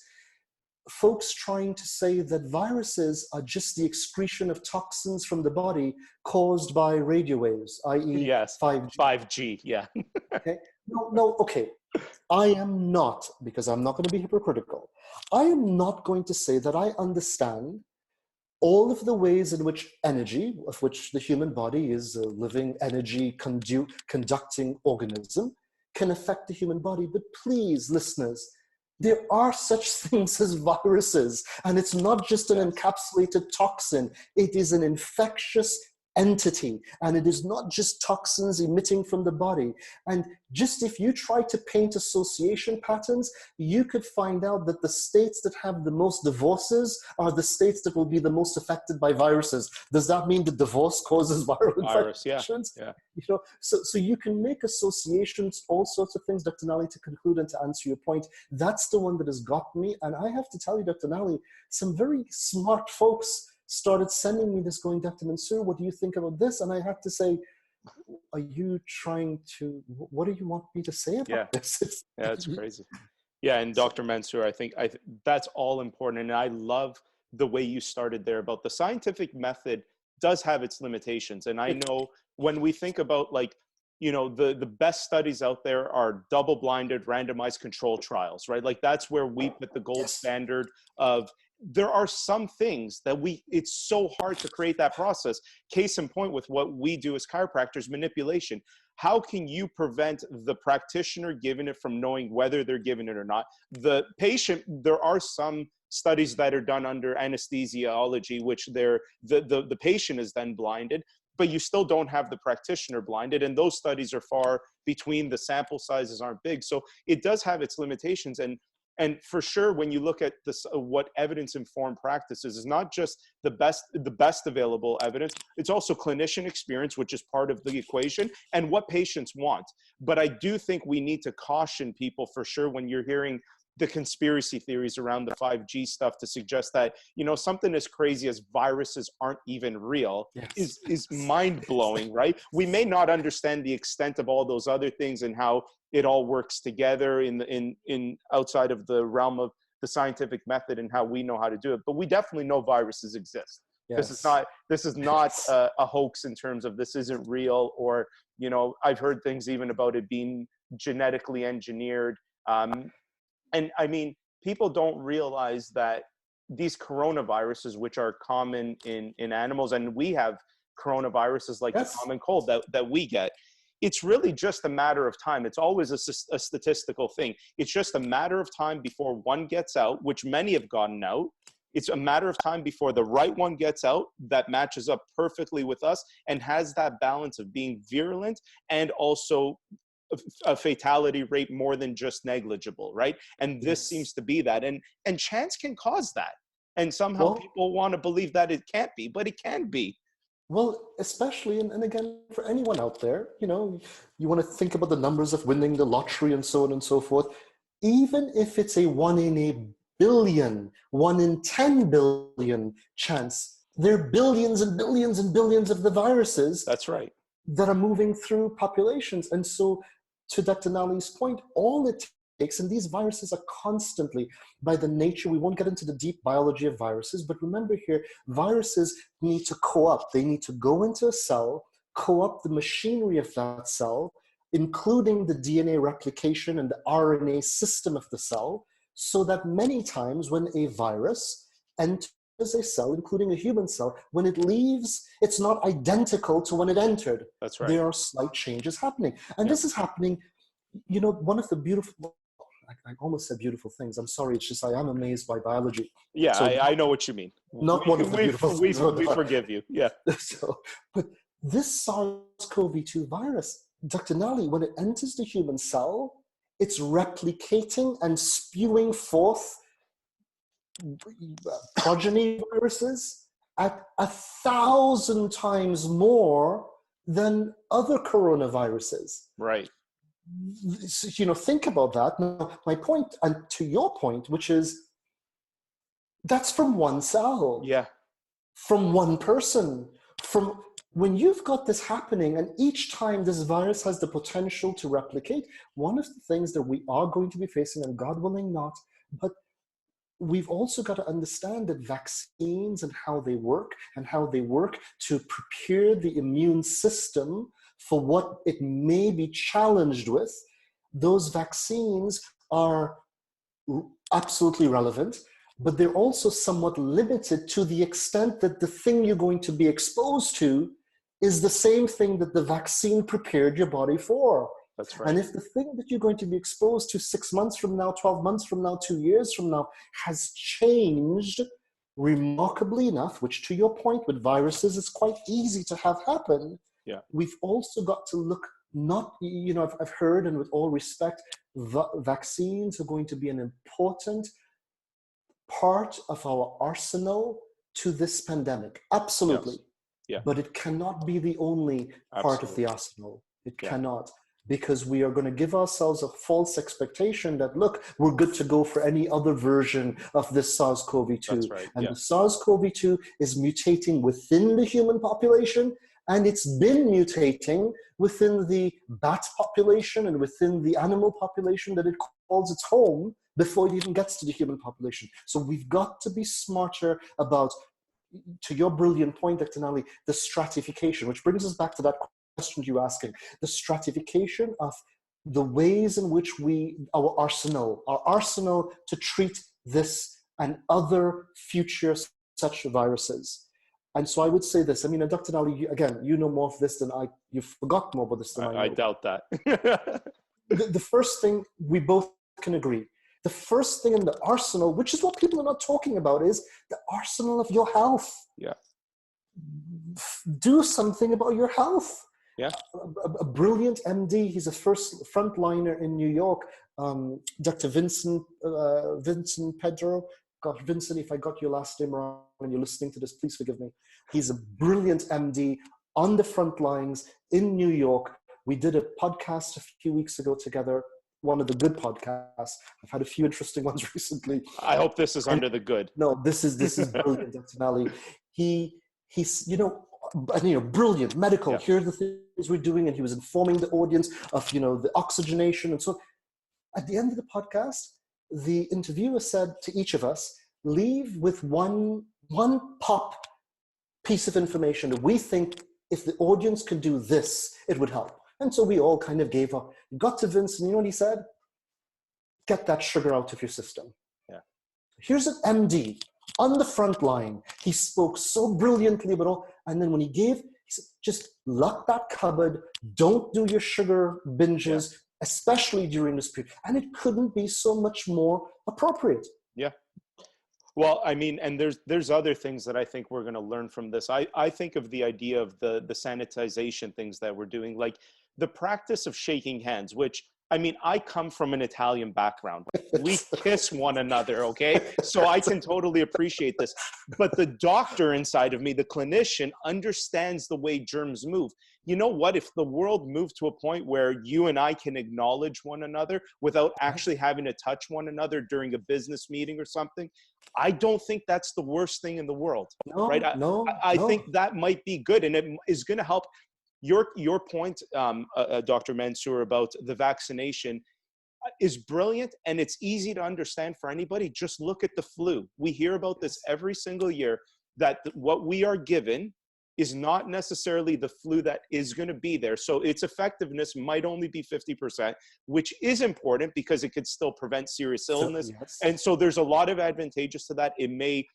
folks trying to say that viruses are just the excretion of toxins from the body caused by radio waves, i.e. Yes. 5G. 5G. Yeah. Okay. No, okay. I am not, because I'm not going to be hypocritical, I am not going to say that I understand all of the ways in which energy, of which the human body is a living energy conducting organism, can affect the human body. But please, listeners, there are such things as viruses, and it's not just an encapsulated toxin. It is an infectious entity, and it is not just toxins emitting from the body. And just if you try to paint association patterns, you could find out that the states that have the most divorces are the states that will be the most affected by viruses. Does that mean that divorce causes viral infections? Yeah. So you can make associations, all sorts of things. Dr. Nalli, to conclude and to answer your point, that's the one that has got me. And I have to tell you, Dr. Nalli, some very smart folks started sending me this going, Dr. Mansoor, what do you think about this? And I had to say, are you trying to, what do you want me to say about this? Yeah, it's crazy. Yeah, and Dr. Mansoor, I think that's all important. And I love the way you started there about the scientific method does have its limitations. And I know when we think about the best studies out there are double-blinded randomized control trials, right? Like that's where we put the gold standard of, there are some things that it's so hard to create that process. Case in point with what we do as chiropractors, manipulation. How can you prevent the practitioner giving it from knowing whether they're giving it or not? The patient, there are some studies that are done under anesthesiology, which the patient is then blinded, but you still don't have the practitioner blinded. And those studies are far between, the sample sizes aren't big. So it does have its limitations. And for sure, when you look at this, what evidence-informed practice is not just the best available evidence, it's also clinician experience, which is part of the equation, and what patients want. But I do think we need to caution people for sure when you're hearing the conspiracy theories around the 5G stuff to suggest that, something as crazy as viruses aren't even real is mind-blowing, right? We may not understand the extent of all those other things and how it all works together in outside of the realm of the scientific method and how we know how to do it, but we definitely know viruses exist. This is not a hoax in terms of this isn't real, or I've heard things even about it being genetically engineered. And I mean, people don't realize that these coronaviruses, which are common in animals, and we have coronaviruses like the common cold that we get, it's really just a matter of time. It's always a statistical thing. It's just a matter of time before one gets out, which many have gotten out. It's a matter of time before the right one gets out that matches up perfectly with us and has that balance of being virulent and also a fatality rate more than just negligible, right? And this Yes. seems to be that. And chance can cause that. And somehow Well, people want to believe that it can't be, but it can be. well, especially, and again, for anyone out there, you want to think about the numbers of winning the lottery and so on and so forth. Even if it's a 1 in 1 billion, 1 in 10 billion chance, there are billions and billions and billions of the viruses That's right. that are moving through populations. And so, to Dr. Nalli's point, all it takes, and these viruses are constantly, by the nature, we won't get into the deep biology of viruses, but remember here, viruses need to co-opt. They need to go into a cell, co-opt the machinery of that cell, including the DNA replication and the RNA system of the cell, so that many times when a virus enters a cell, including a human cell, when it leaves, it's not identical to when it entered. That's right. There are slight changes happening. And Yeah. this is happening, one of the beautiful, I almost said beautiful things. I'm sorry, it's just I am amazed by biology. Yeah, So I know what you mean. not one of the beautiful things. We forgive you. Yeah. But this SARS-CoV-2 virus, Dr. Nalli, when it enters the human cell, it's replicating and spewing forth progeny viruses at 1,000 times more than other coronaviruses. Right. Think about that. Now, my point, and to your point, which is that's from one cell, Yeah. from one person, from when you've got this happening, and each time this virus has the potential to replicate, one of the things that we are going to be facing, and God willing not, but we've also got to understand that vaccines and how they work to prepare the immune system for what it may be challenged with, those vaccines are absolutely relevant, but they're also somewhat limited to the extent that the thing you're going to be exposed to is the same thing that the vaccine prepared your body for. That's right. And if the thing that you're going to be exposed to 6 months from now, 12 months from now, 2 years from now has changed remarkably enough, which to your point with viruses is quite easy to have happen, we've also got to look, not, I've heard, and with all respect, vaccines are going to be an important part of our arsenal to this pandemic. Absolutely. Yes. Yeah. But it cannot be the only part of the arsenal. It cannot. Because we are going to give ourselves a false expectation that, look, we're good to go for any other version of this SARS-CoV-2. That's right. And the SARS-CoV-2 is mutating within the human population, and it's been mutating within the bat population and within the animal population that it calls its home before it even gets to the human population. So we've got to be smarter about, to your brilliant point, Dr. Nalli, the stratification, which brings us back to that question you're asking, the stratification of the ways in which our arsenal to treat this and other future such viruses. And so I would say this, and Dr. Nalli, again, you know more of this than you've forgotten more about this than I know. I doubt that. the first thing we both can agree, the first thing in the arsenal, which is what people are not talking about, is the arsenal of your health. Yeah. Do something about your health. Yeah. A brilliant MD, he's a frontliner in New York, Dr. Vincent Pedro. God, Vincent, if I got your last name wrong and you're listening to this, please forgive me. He's a brilliant MD on the front lines in New York. We did a podcast a few weeks ago together, one of the good podcasts. I've had a few interesting ones recently. I hope this is under the good. No, this is brilliant, Dr. Nalli. He's brilliant medical. Here are the things we're doing, and he was informing the audience of the oxygenation and so on. At the end of the podcast, the interviewer said to each of us, leave with one pop piece of information that we think if the audience could do this, it would help. And so we all kind of gave up. Got to Vince, and you know what he said? Get that sugar out of your system. Yeah. Here's an MD on the front line. He spoke so brilliantly about all, and then when he said, just lock that cupboard, don't do your sugar binges, especially during this period. And it couldn't be so much more appropriate. Yeah. Well, and there's other things that I think we're going to learn from this. I think of the idea of the sanitization things that we're doing. Like the practice of shaking hands, which, I mean, I come from an Italian background. We kiss one another, okay? So I can totally appreciate this. But the doctor inside of me, the clinician, understands the way germs move. You know what? If the world moved to a point where you and I can acknowledge one another without actually having to touch one another during a business meeting or something, I don't think that's the worst thing in the world, right? I think that might be good, and it is going to help. Your point, Dr. Mansoor, about the vaccination is brilliant, and it's easy to understand for anybody. Just look at the flu. We hear about this every single year, that what we are given is not necessarily the flu that is going to be there. So its effectiveness might only be 50%, which is important because it could still prevent serious illness. So, yes. And so there's a lot of advantages to that. It may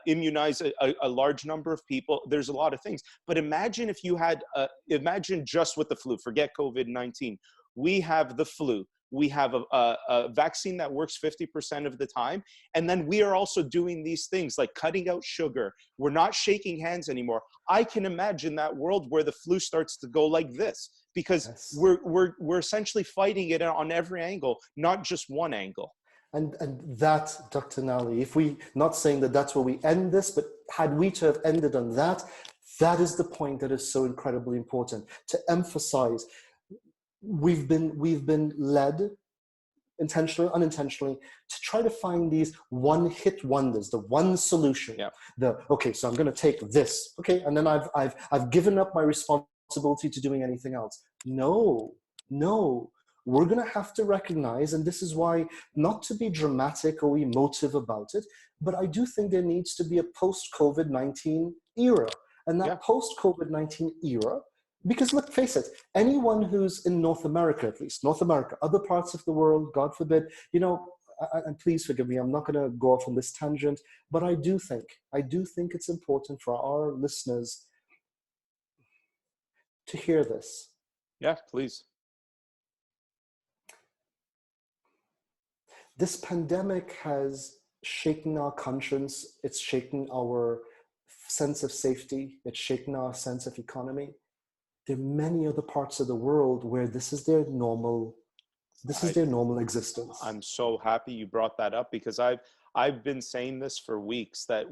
immunize a large number of people. There's a lot of things. But imagine if you had, imagine just with the flu, forget COVID-19. We have the flu. We have a vaccine that works 50% of the time. And then we are also doing these things like cutting out sugar. We're not shaking hands anymore. I can imagine that world where the flu starts to go like this, because Yes. we're essentially fighting it on every angle, not just one angle. And that, Dr. Nalli, if we, not saying that that's where we end this, but had we to have ended on that, that is the point that is so incredibly important to emphasize. We've been led, intentionally, unintentionally, to try to find these one-hit wonders, the one solution. Yeah. Okay, so I'm going to take this, okay, and then I've given up my responsibility to doing anything else. No. We're going to have to recognize, and this is why, not to be dramatic or emotive about it, but I do think there needs to be a post-COVID-19 era. And that post-COVID-19 era, because look, face it, anyone who's in North America, at least, North America, other parts of the world, God forbid, you know, and please forgive me, I'm not going to go off on this tangent, but I do think it's important for our listeners to hear this. Yeah, please. This pandemic has shaken our conscience. It's shaken our sense of safety. It's shaken our sense of economy. There are many other parts of the world where this is their normal existence. I'm so happy you brought that up, because I've been saying this for weeks, that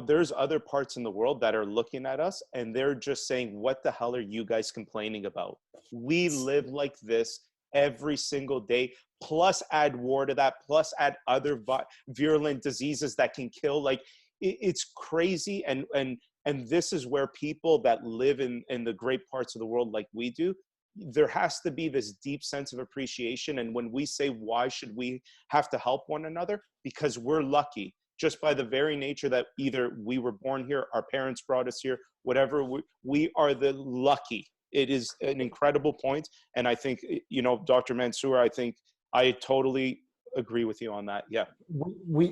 there's other parts in the world that are looking at us and they're just saying, what the hell are you guys complaining about? We live like this every single day, plus add war to that, plus add other virulent diseases that can kill. Like, it's crazy. And this is where people that live in the great parts of the world like we do, there has to be this deep sense of appreciation. And when we say, why should we have to help one another? Because we're lucky, just by the very nature that either we were born here, our parents brought us here, whatever, we are the lucky. It is an incredible point. And I think, Dr. Mansoor, I think I totally agree with you on that. Yeah.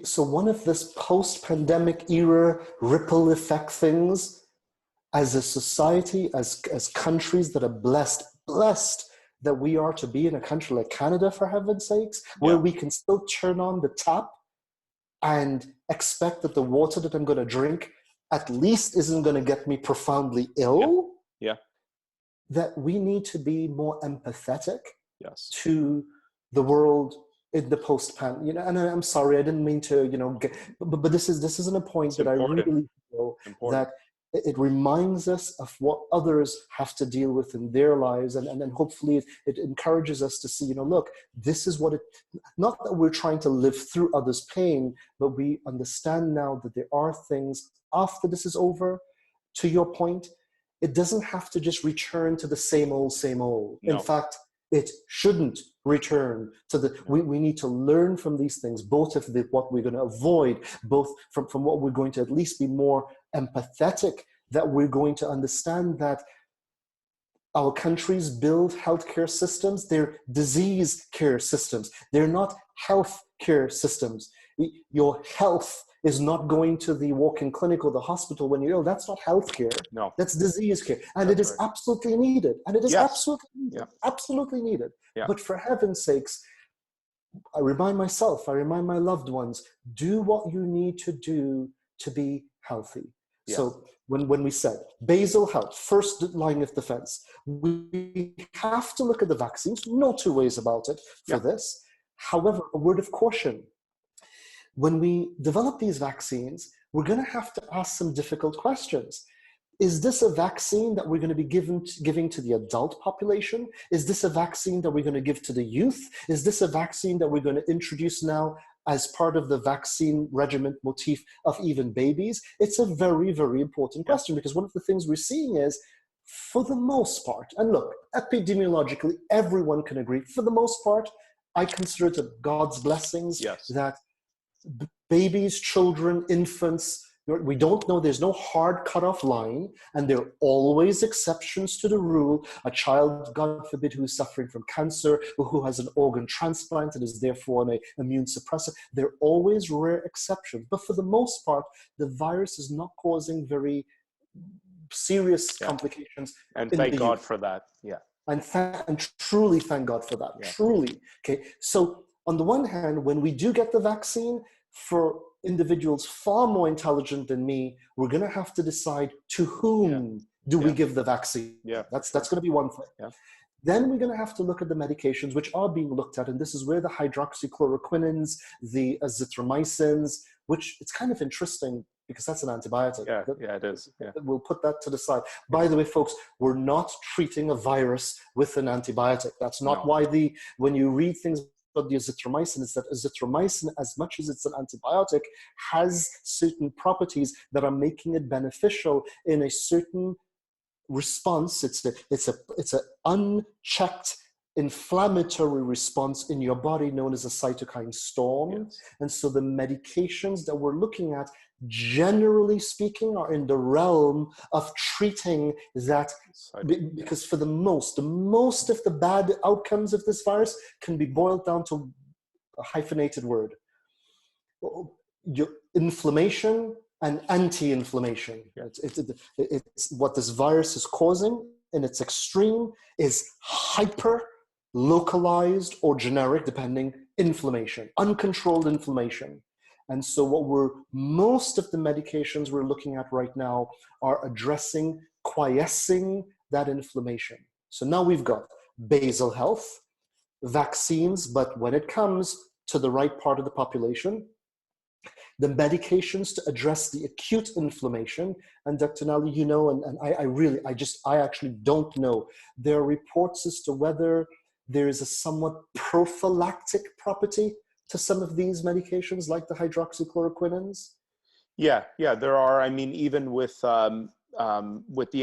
So one of this post-pandemic era ripple effect things, as a society, as countries that are blessed that we are to be in a country like Canada, for heaven's sakes, where we can still turn on the tap and expect that the water that I'm going to drink at least isn't going to get me profoundly ill. Yeah. That we need to be more empathetic to the world in the post-pan. And I'm sorry, I didn't mean to, but this isn't a point that important. I really feel that it reminds us of what others have to deal with in their lives, and then hopefully it encourages us to see, look, this is what not that we're trying to live through others' pain, but we understand now that there are things after this is over. To your point, it doesn't have to just return to the same old. No. In fact, it shouldn't return to the, we need to learn from these things, both of what we're going to avoid, both from what we're going to at least be more empathetic, that we're going to understand that our countries build healthcare systems. They're disease care systems. They're not health care systems. Your health is not going to the walk-in clinic or the hospital when you're ill. That's not healthcare. No. That's disease care. And it is absolutely needed. And it is absolutely needed. Absolutely needed. Yeah. But for heaven's sakes, I remind myself, I remind my loved ones, do what you need to do to be healthy. Yeah. So when we said basal health, first line of defense, we have to look at the vaccines, no two ways about it for this. However, a word of caution. When we develop these vaccines, we're going to have to ask some difficult questions. Is this a vaccine that we're going to be giving to the adult population? Is this a vaccine that we're going to give to the youth? Is this a vaccine that we're going to introduce now as part of the vaccine regimen motif of even babies? It's a very, very important question, because one of the things we're seeing is, for the most part, and look, epidemiologically, everyone can agree, for the most part, I consider it God's blessings that babies, children, infants, we don't know, there's no hard cutoff line, and there are always exceptions to the rule. A child, God forbid, who is suffering from cancer, or who has an organ transplant and is therefore an immune suppressor, there are always rare exceptions. But for the most part, the virus is not causing very serious complications. And thank God for that. Yeah. And truly thank God for that. Truly. Okay. So on the one hand, when we do get the vaccine, for individuals far more intelligent than me, we're going to have to decide to whom do we give the vaccine. That's going to be one thing. Then we're going to have to look at the medications which are being looked at, and this is where the hydroxychloroquinins, the azithromycins, which it's kind of interesting because that's an antibiotic. It is. We'll put that to the side. By the way, folks, we're not treating a virus with an antibiotic. That's not why when you read things about the azithromycin, is that azithromycin, as much as it's an antibiotic, has certain properties that are making it beneficial in a certain response. It's a unchecked inflammatory response in your body known as a cytokine storm. And so the medications that we're looking at, generally speaking, are in the realm of treating that, because for the most of the bad outcomes of this virus can be boiled down to a hyphenated word: your inflammation and anti-inflammation. It's what this virus is causing in its extreme is hyper localized or generic, depending, inflammation, uncontrolled inflammation. And so most of the medications we're looking at right now are addressing, quiescing that inflammation. So now we've got basal health, vaccines, but when it comes to the right part of the population, the medications to address the acute inflammation. And Dr. Nalli, you know, and I actually don't know. There are reports as to whether there is a somewhat prophylactic property to some of these medications, like the hydroxychloroquinins. Yeah, there are. I mean, even with the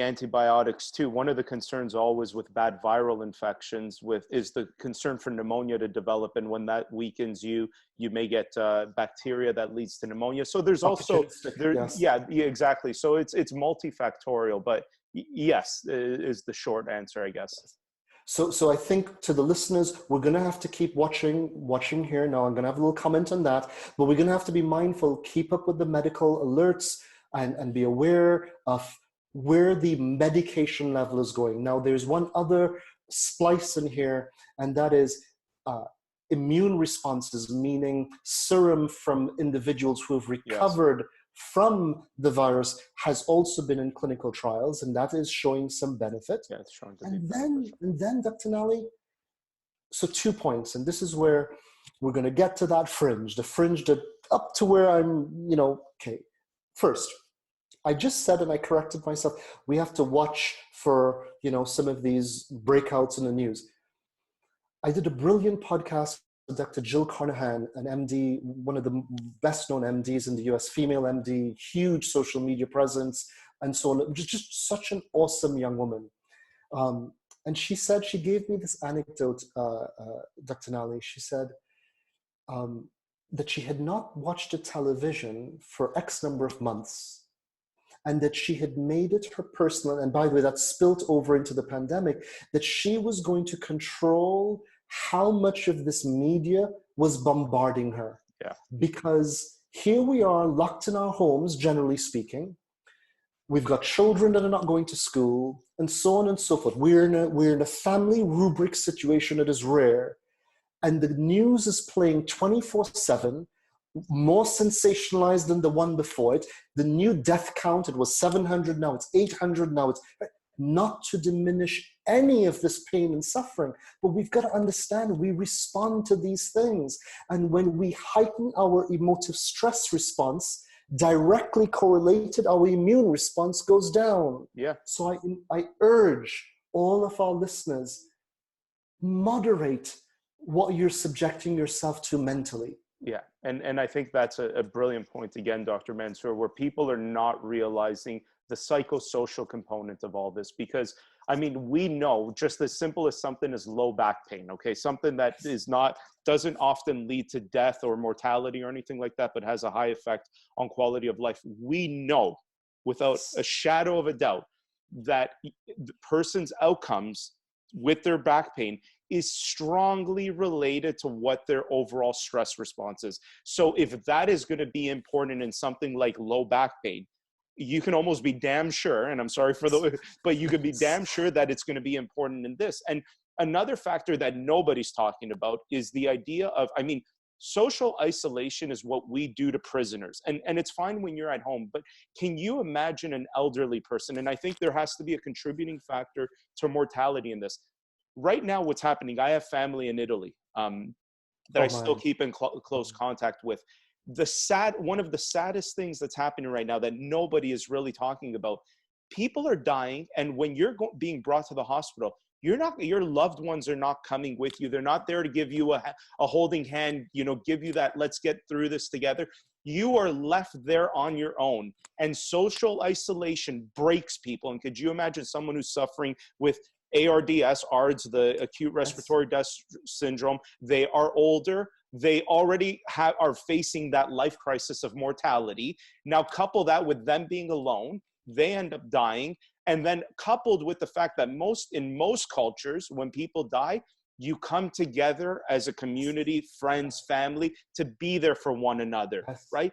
antibiotics too, one of the concerns always with bad viral infections is the concern for pneumonia to develop, and when that weakens you may get bacteria that leads to pneumonia. So there's also exactly. So it's multifactorial, but yes is the short answer, I guess. So I think, to the listeners, we're going to have to keep watching here. Now I'm going to have a little comment on that, but we're going to have to be mindful, keep up with the medical alerts, and be aware of where the medication level is going. Now, there's one other splice in here, and that is immune responses, meaning serum from individuals who have recovered from the virus has also been in clinical trials, and that is showing some benefit. It's showing to and then, Dr. Nalli, so 2 points, and this is where we're going to get to that fringe, that up to where I'm, okay. First, I just said, and I corrected myself, we have to watch for, some of these breakouts in the news. I did a brilliant podcast with Dr. Jill Carnahan, an MD, one of the best known MDs in the US, female MD, huge social media presence, and so on. Just such an awesome young woman. And she said, she gave me this anecdote, Dr. Nalli. She said that she had not watched a television for X number of months, and that she had made it her personal, and by the way, that spilt over into the pandemic, that she was going to control how much of this media was bombarding her. Because here we are locked in our homes, generally speaking. We've got children that are not going to school, and so on and so forth. We're in a family rubric situation that is rare, and the news is playing 24/7 more sensationalized than the one before it. The new death count, it was 700, now it's 800, now it's not to diminish any of this pain and suffering, but we've got to understand we respond to these things. And when we heighten our emotive stress response, directly correlated, our immune response goes down. Yeah. So I urge all of our listeners, moderate what you're subjecting yourself to mentally. Yeah, and I think that's a brilliant point again, Dr. Mansoor, where people are not realizing the psychosocial component of all this. Because, I mean, we know just as simple as something as low back pain, okay? Something that doesn't often lead to death or mortality or anything like that, but has a high effect on quality of life. We know without a shadow of a doubt that the person's outcomes with their back pain is strongly related to what their overall stress response is. So if that is going to be important in something like low back pain, you can almost be damn sure, and I'm sorry for but you can be damn sure that it's going to be important in this. And another factor that nobody's talking about is the idea of, I mean, social isolation is what we do to prisoners. And it's fine when you're at home, but can you imagine an elderly person? And I think there has to be a contributing factor to mortality in this. Right now, what's happening, I have family in Italy that I still keep in close contact with. One of the saddest things that's happening right now that nobody is really talking about, people are dying, and when you're being brought to the hospital, your loved ones are not coming with you. They're not there to give you a holding hand, give you that, let's get through this together. You are left there on your own, and social isolation breaks people. And could you imagine someone who's suffering with ARDS, the acute respiratory distress syndrome? They are older. They already are facing that life crisis of mortality. Now, couple that with them being alone, they end up dying. And then coupled with the fact that in most cultures, when people die, you come together as a community, friends, family, to be there for one another, right?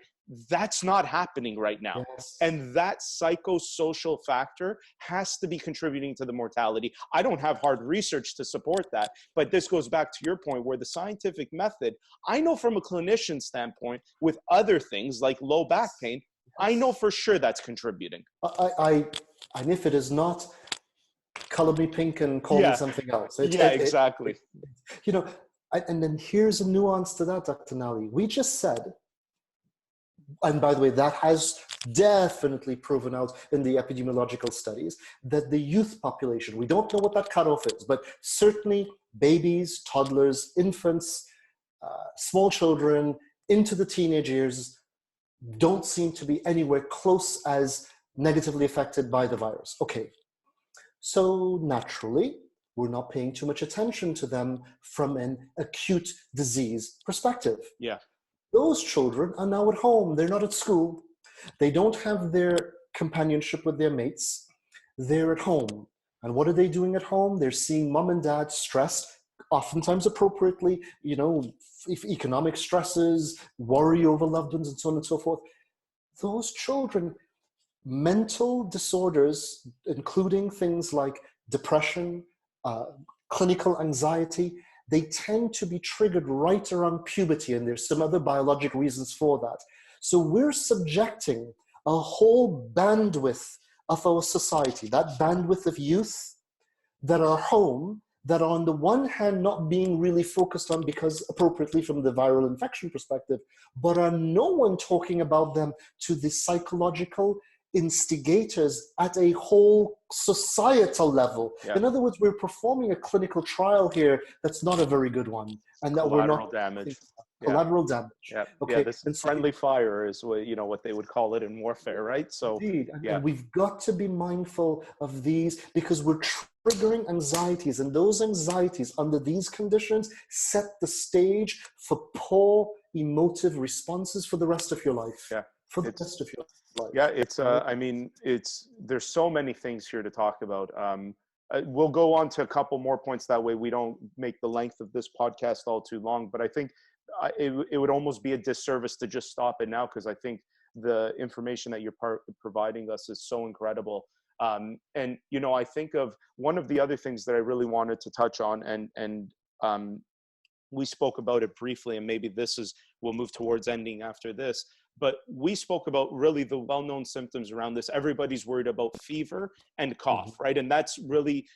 That's not happening right now. Yes. And that psychosocial factor has to be contributing to the mortality. I don't have hard research to support that, but this goes back to your point where the scientific method, I know from a clinician standpoint with other things like low back pain, I know for sure that's contributing. And if it is not, color me pink and call me something else. Exactly. And then here's a nuance to that, Dr. Nalli. We just said, and by the way, that has definitely proven out in the epidemiological studies, that the youth population, we don't know what that cutoff is, but certainly babies, toddlers, infants, small children, into the teenage years, don't seem to be anywhere close as negatively affected by the virus. Okay, so naturally, we're not paying too much attention to them from an acute disease perspective. Yeah. Those children are now at home. They're not at school. They don't have their companionship with their mates. They're at home. And what are they doing at home? They're seeing mom and dad stressed, oftentimes appropriately, if economic stresses, worry over loved ones, and so on and so forth. Those children, mental disorders, including things like depression, clinical anxiety, they tend to be triggered right around puberty, and there's some other biologic reasons for that. So we're subjecting a whole bandwidth of our society, that bandwidth of youth that are home, that are on the one hand not being really focused on because appropriately from the viral infection perspective, but are no one talking about them to the psychological instigators at a whole societal level. Yeah. In other words, we're performing a clinical trial here that's not a very good one, and that we're not damage. Collateral damage. Yeah. Okay. Yeah, this friendly fire is what they would call it in warfare, right? So indeed. And we've got to be mindful of these because we're triggering anxieties, and those anxieties under these conditions set the stage for poor emotive responses for the rest of your life. Yeah. For the rest of your life. Yeah, there's so many things here to talk about. We'll go on to a couple more points, that way we don't make the length of this podcast all too long, but I think it would almost be a disservice to just stop it now, because I think the information that you're providing us is so incredible. And I think of one of the other things that I really wanted to touch on, and we spoke about it briefly, and maybe we'll move towards ending after this. But we spoke about really the well-known symptoms around this. Everybody's worried about fever and cough, right? And that's really,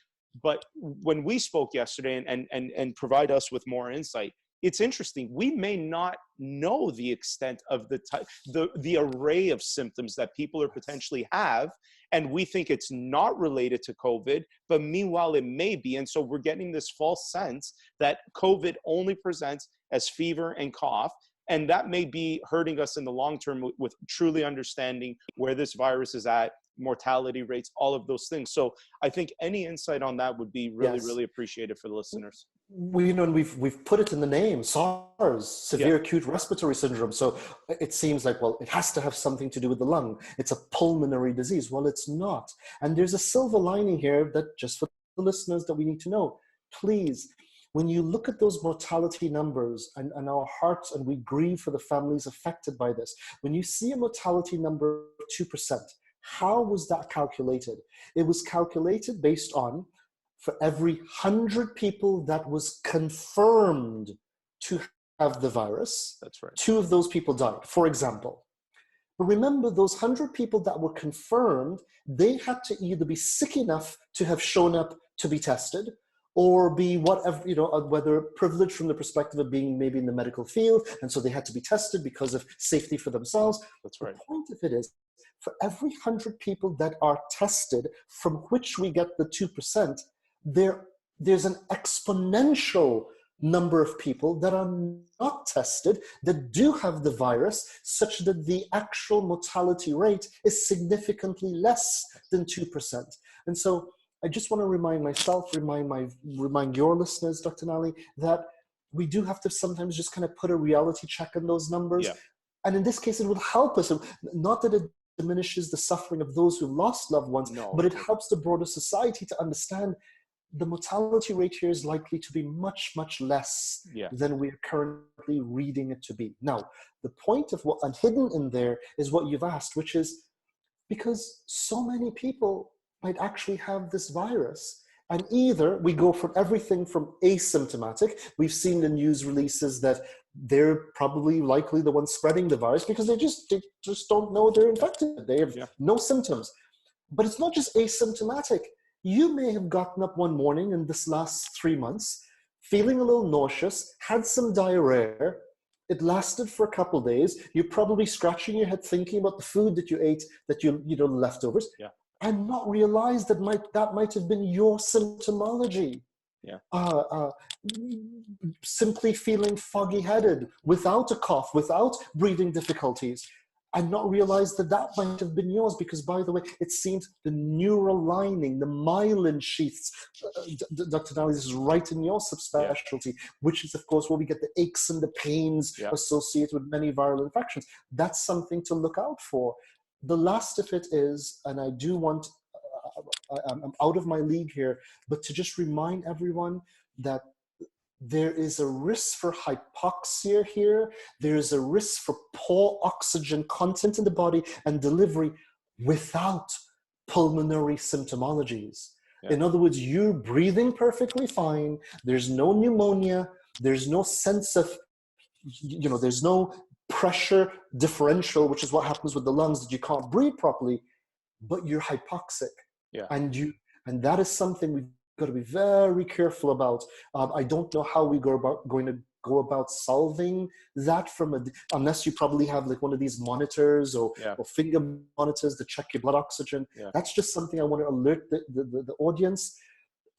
but when we spoke yesterday and provide us with more insight, it's interesting. We may not know the extent of the array of symptoms that people are potentially have, and we think it's not related to COVID, but meanwhile it may be. And so we're getting this false sense that COVID only presents as fever and cough, and that may be hurting us in the long term with truly understanding where this virus is at, mortality rates, all of those things. So I think any insight on that would be really, really appreciated for the listeners. We, you know, and we've put it in the name, SARS, severe acute respiratory syndrome. So it seems like, well, it has to have something to do with the lung. It's a pulmonary disease. Well, it's not. And there's a silver lining here that just for the listeners that we need to know, please, when you look at those mortality numbers and our hearts, and we grieve for the families affected by this, when you see a mortality number of 2%, how was that calculated? It was calculated based on, for every 100 people that was confirmed to have the virus, that's right, 2 of those people died, for example. But remember, those 100 people that were confirmed, they had to either be sick enough to have shown up to be tested, or be whatever, you know, whether privileged from the perspective of being maybe in the medical field, and so they had to be tested because of safety for themselves. That's right. The point of it is, for every 100 people that are tested, from which we get the 2%, there's an exponential number of people that are not tested, that do have the virus, such that the actual mortality rate is significantly less than 2%. And so I just want to remind myself, remind your listeners, Dr. Nalli, that we do have to sometimes just kind of put a reality check on those numbers. Yeah. And in this case, it would help us. Not that it diminishes the suffering of those who lost loved ones, but it helps the broader society to understand the mortality rate here is likely to be much, much less than we're currently reading it to be. Now, the point of what and hidden in there is what you've asked, which is because so many people might actually have this virus. And either we go from everything from asymptomatic, we've seen the news releases that they're probably likely the ones spreading the virus because they just don't know they're infected. They have no symptoms. But it's not just asymptomatic. You may have gotten up one morning in this last 3 months, feeling a little nauseous, had some diarrhea. It lasted for a couple of days. You're probably scratching your head thinking about the food that you ate, that you know, leftovers, and not realize that might have been your symptomology. Simply feeling foggy-headed, without a cough, without breathing difficulties, and not realize that might have been yours, because, by the way, it seems the neural lining, the myelin sheaths, Dr. Nalli, this is right in your subspecialty, which is, of course, where we get the aches and the pains associated with many viral infections. That's something to look out for. The last of it is, and I do want, I'm out of my league here, but to just remind everyone that there is a risk for hypoxia here. There is a risk for poor oxygen content in the body and delivery without pulmonary symptomologies. In other words, you're breathing perfectly fine. There's no pneumonia. There's no sense of, you know, there's no pressure differential, which is what happens with the lungs, that you can't breathe properly, but you're hypoxic. And that is something we've got to be very careful about. I don't know how we going to go about solving that unless you probably have like one of these monitors or finger monitors to check your blood oxygen. That's just something I want to alert the audience.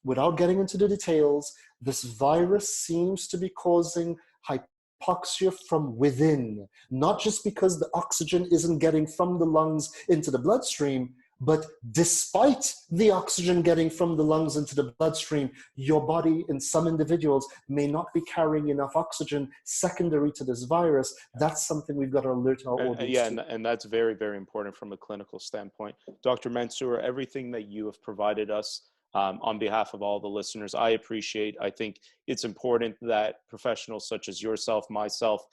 Without getting into the details, this virus seems to be causing hypoxia from within, not just because the oxygen isn't getting from the lungs into the bloodstream, but despite the oxygen getting from the lungs into the bloodstream, your body in some individuals may not be carrying enough oxygen secondary to this virus. That's something we've got to alert our audience to. And that's very, very important from a clinical standpoint. Dr. Mansoor, everything that you have provided us on behalf of all the listeners, I appreciate. I think it's important that professionals such as yourself, myself,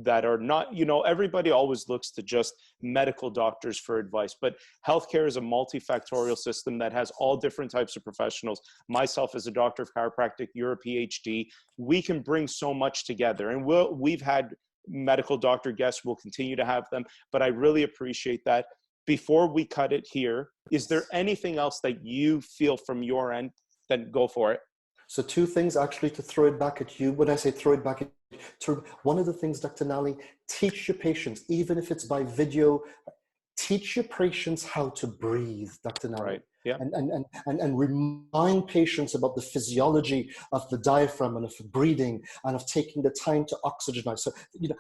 that are not, everybody always looks to just medical doctors for advice, but healthcare is a multifactorial system that has all different types of professionals. Myself as a doctor of chiropractic, you're a PhD. We can bring so much together, and we've had medical doctor guests, we'll continue to have them, but I really appreciate that. Before we cut it here, is there anything else that you feel from your end? Then go for it. So two things actually to throw it back at you. When I say throw it back at you, one of the things, Dr. Nalli, teach your patients, even if it's by video, teach your patients how to breathe, Dr. Nalli. Right. Yeah. And remind patients about the physiology of the diaphragm and of breathing and of taking the time to oxygenize. So,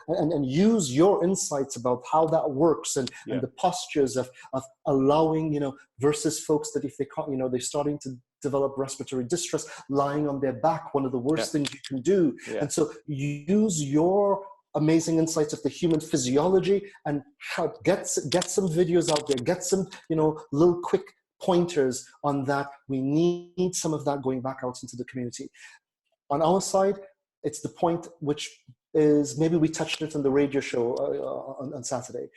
and use your insights about how that works and the postures of allowing, versus folks that if they can't, they're starting to develop respiratory distress, lying on their back, one of the worst things you can do. Yeah. And so use your amazing insights of the human physiology and how get some videos out there, get some, little quick pointers on that. We need some of that going back out into the community. On our side, it's the point which is, maybe we touched it on the radio show on Saturday.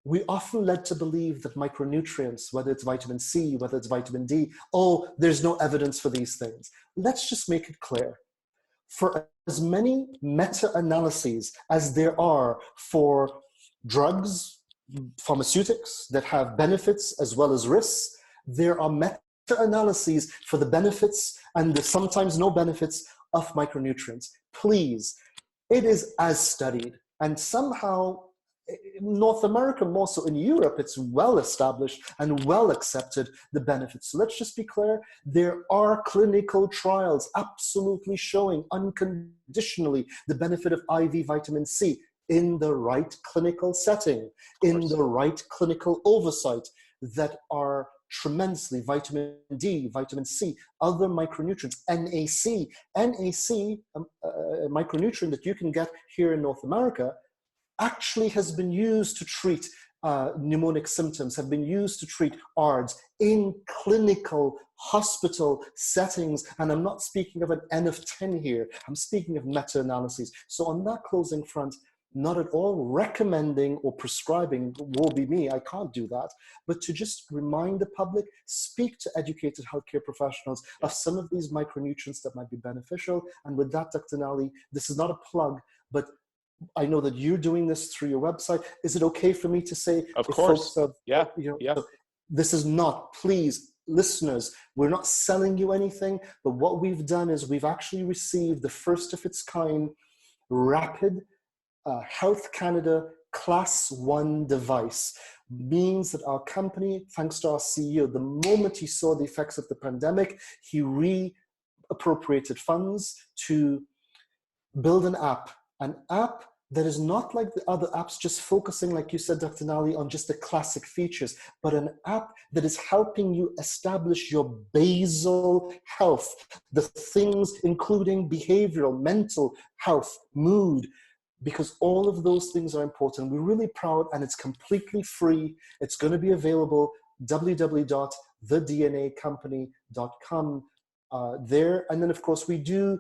We often led to believe that micronutrients, whether it's vitamin C, whether it's vitamin D, there's no evidence for these things. Let's just make it clear. For as many meta-analyses as there are for drugs, pharmaceutics that have benefits as well as risks, there are meta-analyses for the benefits and the sometimes no benefits of micronutrients. Please, it is as studied, and somehow North America, more so in Europe, it's well established and well accepted, the benefits. So let's just be clear, there are clinical trials absolutely showing unconditionally the benefit of IV vitamin C in the right clinical setting, in the right clinical oversight, that are tremendously vitamin D, vitamin C, other micronutrients, NAC, a micronutrient that you can get here in North America, actually has been used to treat pneumonic symptoms, have been used to treat ARDS in clinical hospital settings. And I'm not speaking of an N of 10 here, I'm speaking of meta-analyses. So on that closing front, not at all recommending or prescribing, woe be me, I can't do that, but to just remind the public, speak to educated healthcare professionals of some of these micronutrients that might be beneficial. And with that, Dr. Nalli, this is not a plug, but I know that you're doing this through your website. Is it okay for me to say? Of course. So this is not, please, listeners, we're not selling you anything, but what we've done is we've actually received the first of its kind rapid Health Canada Class 1 device. Means that our company, thanks to our CEO, the moment he saw the effects of the pandemic, he reappropriated funds to build an app that is not like the other apps, just focusing, like you said, Dr. Nalli, on just the classic features, but an app that is helping you establish your basal health, the things including behavioral, mental health, mood, because all of those things are important. We're really proud, and it's completely free. It's going to be available, www.thednacompany.com there. And then, of course, we do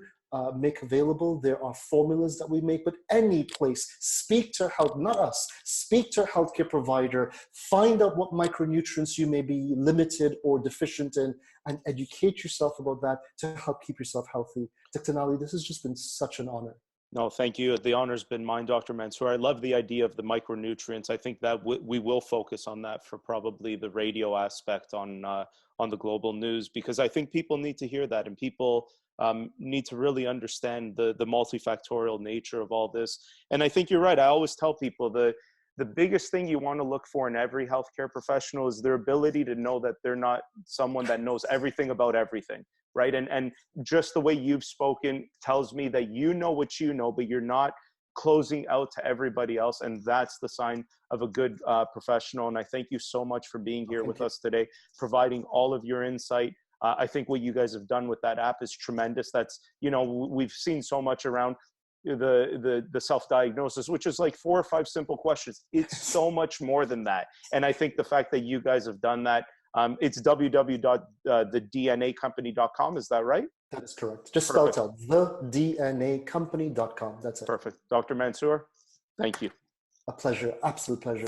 make available. There are formulas that we make, but any place, speak to not us, speak to a healthcare provider, find out what micronutrients you may be limited or deficient in, and educate yourself about that to help keep yourself healthy. Dr. Nalli, this has just been such an honor. No, thank you. The honor's been mine, Dr. Mansoor. I love the idea of the micronutrients. I think that we will focus on that for probably the radio aspect on the global news, because I think people need to hear that, and people need to really understand the multifactorial nature of all this. And I think you're right. I always tell people the biggest thing you want to look for in every healthcare professional is their ability to know that they're not someone that knows everything about everything, right? And just the way you've spoken tells me that you know what you know, but you're not closing out to everybody else. And that's the sign of a good professional. And I thank you so much for being here with us today, providing all of your insight. I think what you guys have done with that app is tremendous. That's, we've seen so much around the self-diagnosis, which is like 4 or 5 simple questions. It's so much more than that. And I think the fact that you guys have done that, It's www.thednacompany.com. Is that right? That is correct. Just Perfect. spelled out, thednacompany.com. That's it. Perfect. Dr. Mansoor, thank you. A pleasure. Absolute pleasure.